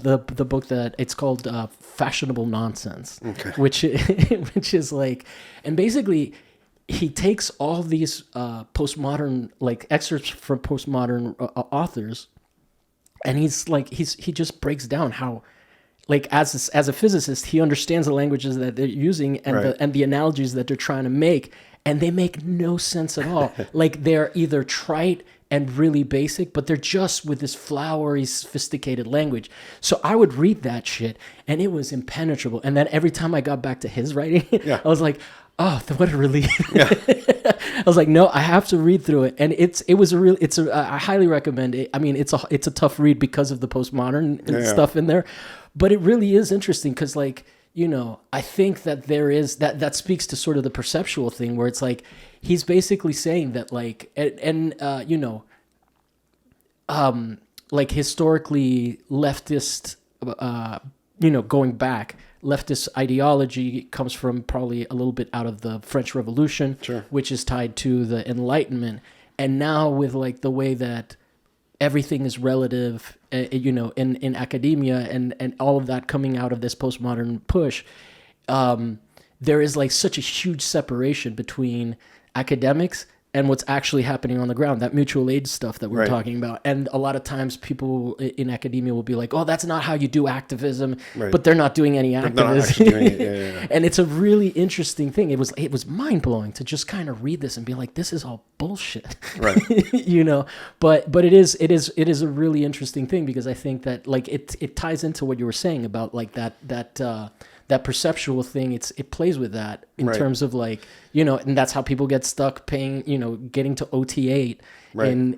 the book that it's called Fashionable Nonsense, which is like, and basically he takes all these postmodern, like excerpts from postmodern authors, and he just breaks down how, like as a physicist, he understands the languages that they're using and the analogies that they're trying to make, and they make no sense at all. Like they're either trite and really basic, but they're just with this flowery, sophisticated language. So I would read that shit, and it was impenetrable. And then every time I got back to his writing, I was like, oh, what a relief. I was like, no, I have to read through it. And I highly recommend it. I mean, it's a tough read because of the postmodern stuff in there, but it really is interesting because, like, you know, I think that there is that speaks to sort of the perceptual thing where it's like, he's basically saying that like, like historically leftist, going back, leftist ideology comes from probably a little bit out of the French Revolution, which is tied to the Enlightenment. And now with like the way that everything is relative, in academia and all of that coming out of this postmodern push, there is like such a huge separation between academics and what's actually happening on the ground, that mutual aid stuff that we're talking about. And a lot of times people in academia will be like, oh, that's not how you do activism, but they're not doing any activism. Doing it. And it's a really interesting thing. It was mind-blowing to just kind of read this and be like, this is all bullshit. Right. But it is a really interesting thing because I think that like it ties into what you were saying about like that perceptual thing. It plays with that in terms of like, and that's how people get stuck paying, getting to OT8 in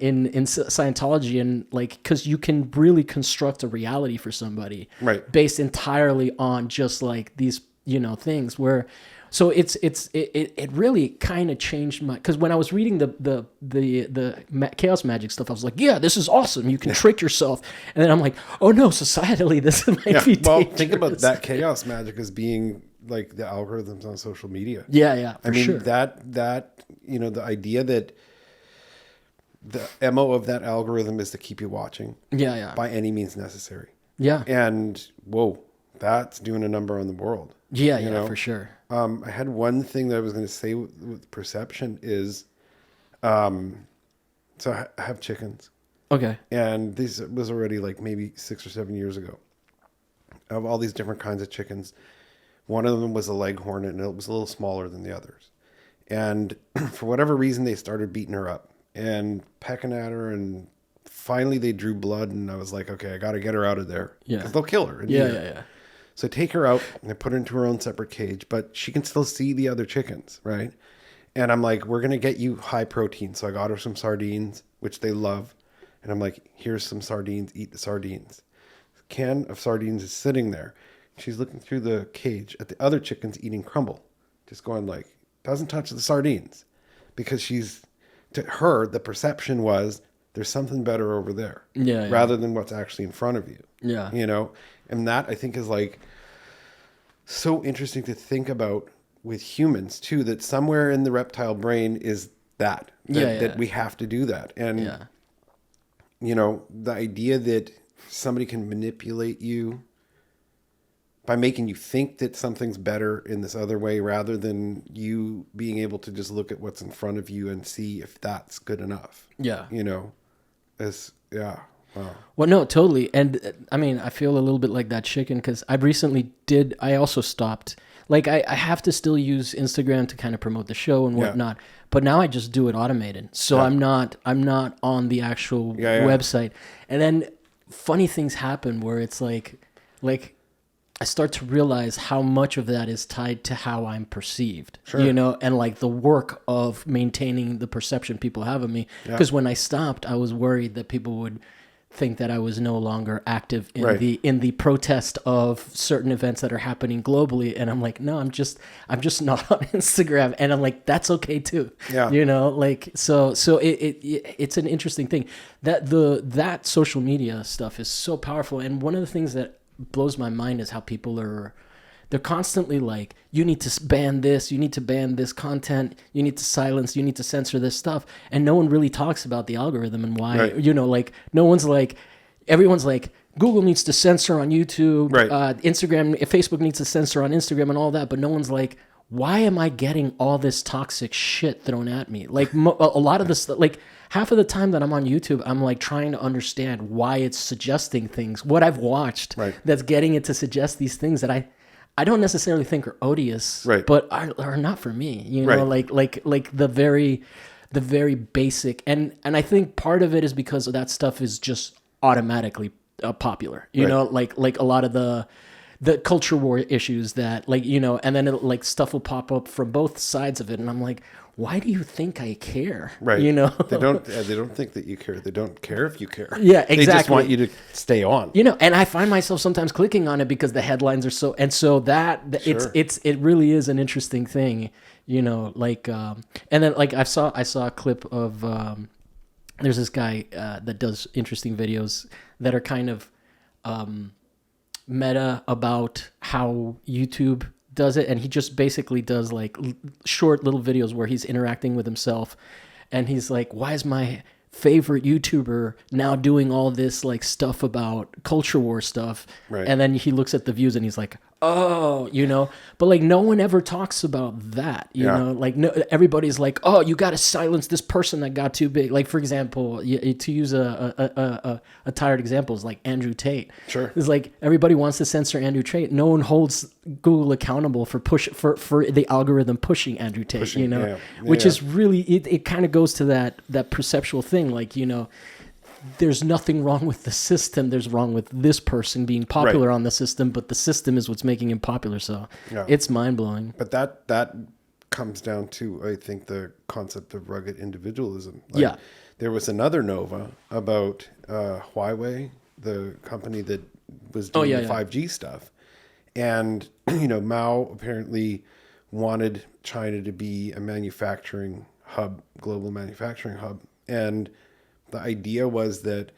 Scientology, and like, cause you can really construct a reality for somebody based entirely on just like these, things where, so it really kind of changed my, cause when I was reading the chaos magic stuff, I was like, yeah, this is awesome. You can trick yourself. And then I'm like, oh no, societally, this might be dangerous. Well, think about that chaos magic as being like the algorithms on social media. Yeah. I mean, that, the idea that the MO of that algorithm is to keep you watching. Yeah. By any means necessary. Yeah. And whoa, that's doing a number on the world. Yeah, for sure. I had one thing that I was going to say with perception is, so I have chickens. Okay. And this was already like maybe 6 or 7 years ago. I have all these different kinds of chickens. One of them was a leghorn, and it was a little smaller than the others. And for whatever reason, they started beating her up and pecking at her. And finally they drew blood, and I was like, okay, I got to get her out of there. Yeah. Because they'll kill her. Yeah. So I take her out and I put her into her own separate cage, but she can still see the other chickens, right? And I'm like, we're going to get you high protein. So I got her some sardines, which they love. And I'm like, here's some sardines, eat the sardines. A can of sardines is sitting there. She's looking through the cage at the other chickens eating crumble, just going like, doesn't touch the sardines. Because to her, the perception was there's something better over there. Yeah. Rather than what's actually in front of you. Yeah. And that I think is like so interesting to think about with humans too, that somewhere in the reptile brain is that we have to do that. And, you know, the idea that somebody can manipulate you by making you think that something's better in this other way, rather than you being able to just look at what's in front of you and see if that's good enough. Yeah. You know, wow. Well, no, totally. And I mean, I feel a little bit like that chicken because I also stopped. Like I have to still use Instagram to kind of promote the show and whatnot, but now I just do it automated. So I'm not on the actual website. And then funny things happen where it's like I start to realize how much of that is tied to how I'm perceived, you know, and like the work of maintaining the perception people have of me. Because when I stopped, I was worried that people would think that I was no longer active in the protest of certain events that are happening globally. And I'm like, no, I'm just not on Instagram. And I'm like, that's okay too. Yeah. You know, like, so it's an interesting thing that social media stuff is so powerful. And one of the things that blows my mind is how people they're constantly like, you need to ban this, you need to ban this content, you need to silence, you need to censor this stuff. And no one really talks about the algorithm and why, you know, like everyone's like, Google needs to censor on YouTube, Instagram, Facebook needs to censor on Instagram and all that. But no one's like, why am I getting all this toxic shit thrown at me? Like a lot of this, like half of the time that I'm on YouTube, I'm like trying to understand why it's suggesting things, what I've watched that's getting it to suggest these things that I don't necessarily think are odious, but are not for me. You know, like the very basic, and I think part of it is because that stuff is just automatically popular. You know, like a lot of the culture war issues that, like, you know, and then like stuff will pop up from both sides of it, and I'm like, why do you think I care? You know, they don't think that you care. They don't care if you care. Yeah, exactly. They just want you to stay on. You know, and I find myself sometimes clicking on it because the headlines are so that it really is an interesting thing. You know, like and then like I saw a clip of there's this guy that does interesting videos that are kind of meta about how YouTube does it, and he just basically does like short little videos where he's interacting with himself, and he's like, why is my favorite YouTuber now doing all this like stuff about culture war stuff? And then he looks at the views and he's like, oh, you know, but like no one ever talks about that, you know, like no, everybody's like, oh, you got to silence this person that got too big. Like, for example, to use a tired example is like Andrew Tate. It's like everybody wants to censor Andrew Tate. No one holds Google accountable for the algorithm pushing Andrew Tate, you know, which is really, it kind of goes to that perceptual thing. Like, you know, there's nothing wrong with the system. There's wrong with this person being popular on the system, but the system is what's making him popular. So it's mind blowing. But that comes down to, I think, the concept of rugged individualism. Like, there was another Nova about Huawei, the company that was doing the 5G stuff. And, you know, Mao apparently wanted China to be a manufacturing hub, global manufacturing hub. And the idea was that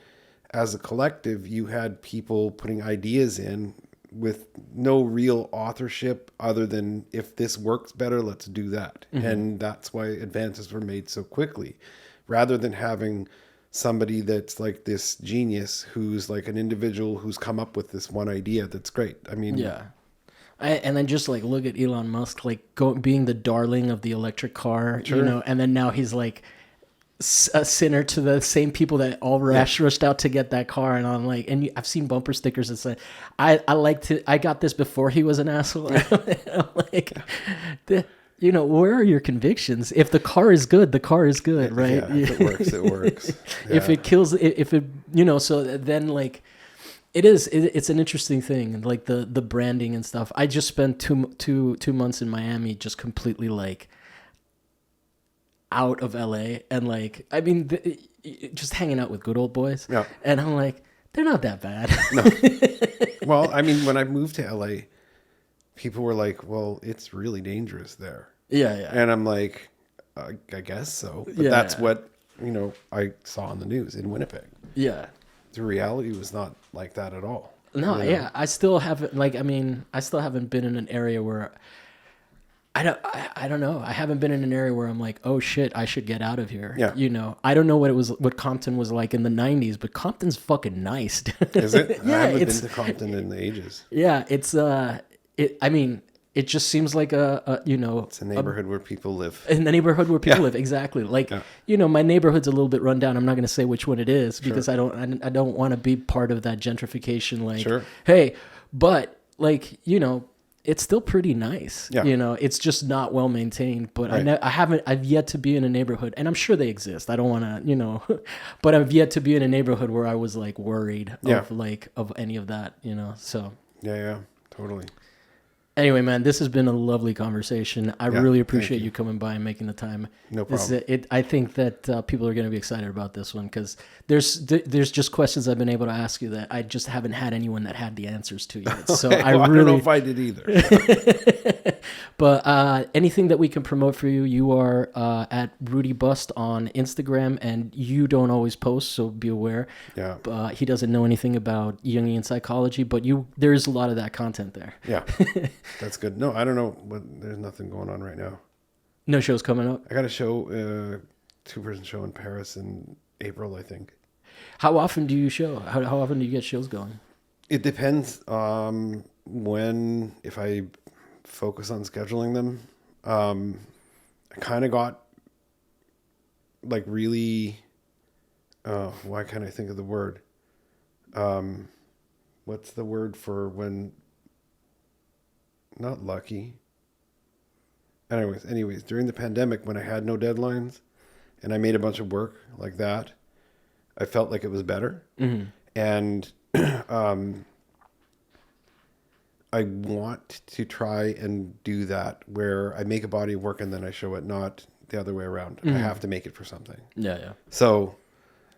as a collective, you had people putting ideas in with no real authorship other than, if this works better, let's do that. And that's why advances were made so quickly, rather than having somebody that's like this genius who's like an individual who's come up with this one idea that's great. I mean, and then just like look at Elon Musk, like being the darling of the electric car, you know, and then now he's like a sinner to the same people that all rushed out to get that car. And I'm like, and I've seen bumper stickers that say, I got this before he was an asshole. I'm like, you know, where are your convictions? If the car is good, the car is good, right? If it works, it works. If it kills, if it, you know, so then like, it's an interesting thing, like the branding and stuff. I just spent two months in Miami, just completely like out of LA, and like, I mean, just hanging out with good old boys. And I'm like, they're not that bad. Well, I mean, when I moved to LA, people were like, well, it's really dangerous there. And I'm like, I guess so. But that's what, you know, I saw on the news in Winnipeg. The reality was not like that at all. No, you know? I still haven't, like, I mean, I still haven't been in an area where I don't know. I haven't been in an area where I'm like, oh shit, I should get out of here. Yeah. You know, I don't know what Compton was like in the 90s, but Compton's fucking nice. Is it? Yeah, I haven't been to Compton in ages. Yeah, I mean, it just seems like it's a neighborhood where people live. In the neighborhood where people live, exactly. Like, my neighborhood's a little bit run down. I'm not going to say which one it is because I don't want to be part of that gentrification. Like, hey, but like, it's still pretty nice. Yeah. It's just not well maintained, but I've yet to be in a neighborhood, and I'm sure they exist. I don't want to, but I've yet to be in a neighborhood where I was like worried of any of that, so. Yeah, totally. Anyway, man, this has been a lovely conversation. I really appreciate you coming by and making the time. No problem. I think that people are going to be excited about this one because there's just questions I've been able to ask you that I just haven't had anyone that had the answers to yet. So I don't know if I did either. But anything that we can promote for you, you are at Rudy Bust on Instagram, and you don't always post, so be aware. Yeah. He doesn't know anything about Jungian psychology, but there's a lot of that content there. Yeah. That's good. No, I don't know. There's nothing going on right now. No shows coming up? I got a show, 2-person show in Paris in April, I think. How often do you show? How often do you get shows going? It depends if I focus on scheduling them. I kind of got like really, why can't I think of the word? What's the word for when... Not lucky. Anyways, during the pandemic, when I had no deadlines and I made a bunch of work like that, I felt like it was better. Mm-hmm. And I want to try and do that where I make a body of work and then I show it, not the other way around. Mm-hmm. I have to make it for something. Yeah. So,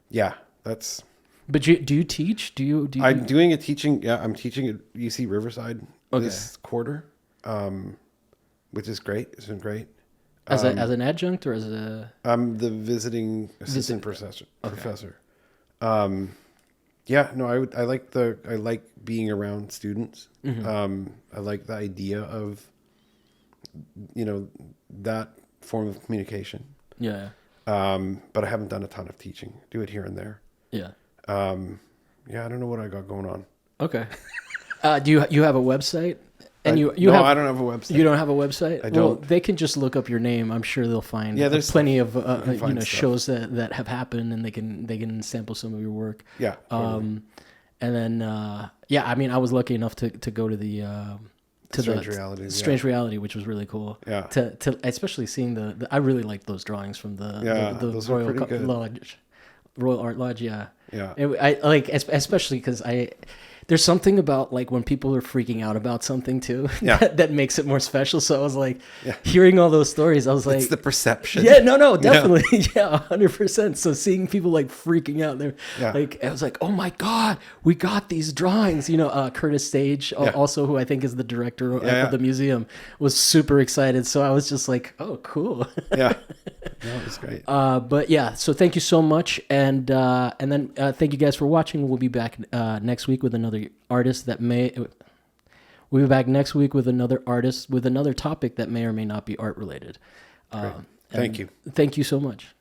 yeah, that's... But do you teach? I'm doing a teaching. Yeah, I'm teaching at UC Riverside this quarter, which is great. It's been great. As an adjunct or as a... I'm the visiting assistant professor. Yeah, no, I like being around students. Mm-hmm. I like the idea of, that form of communication. Yeah. But I haven't done a ton of teaching. Do it here and there. Yeah. Yeah, I don't know what I got going on. Okay. Do you have a website? And I don't have a website. You don't have a website? I don't. Well, they can just look up your name. I'm sure they'll find there's plenty of shows that have happened, and they can sample some of your work. Yeah. Totally. And then I mean, I was lucky enough to go to the Strange Reality, which was really cool. Yeah. To especially seeing the I really liked those drawings from the Royal Art Lodge. Yeah. Yeah. I like, especially because there's something about like when people are freaking out about something too, that makes it more special. So I was like, hearing all those stories, I was like, it's the perception. Yeah, no, definitely. Yeah, 100%. So seeing people like freaking out, they're like, I was like, oh my God, we got these drawings. Curtis Sage, also who I think is the director of the museum, was super excited. So I was just like, oh, cool. Yeah. No, it was great. But yeah, so thank you so much. And then thank you guys for watching. We'll be back next week with another artist we'll be back next week with another artist with another topic that may or may not be art related. Thank you. Thank you so much.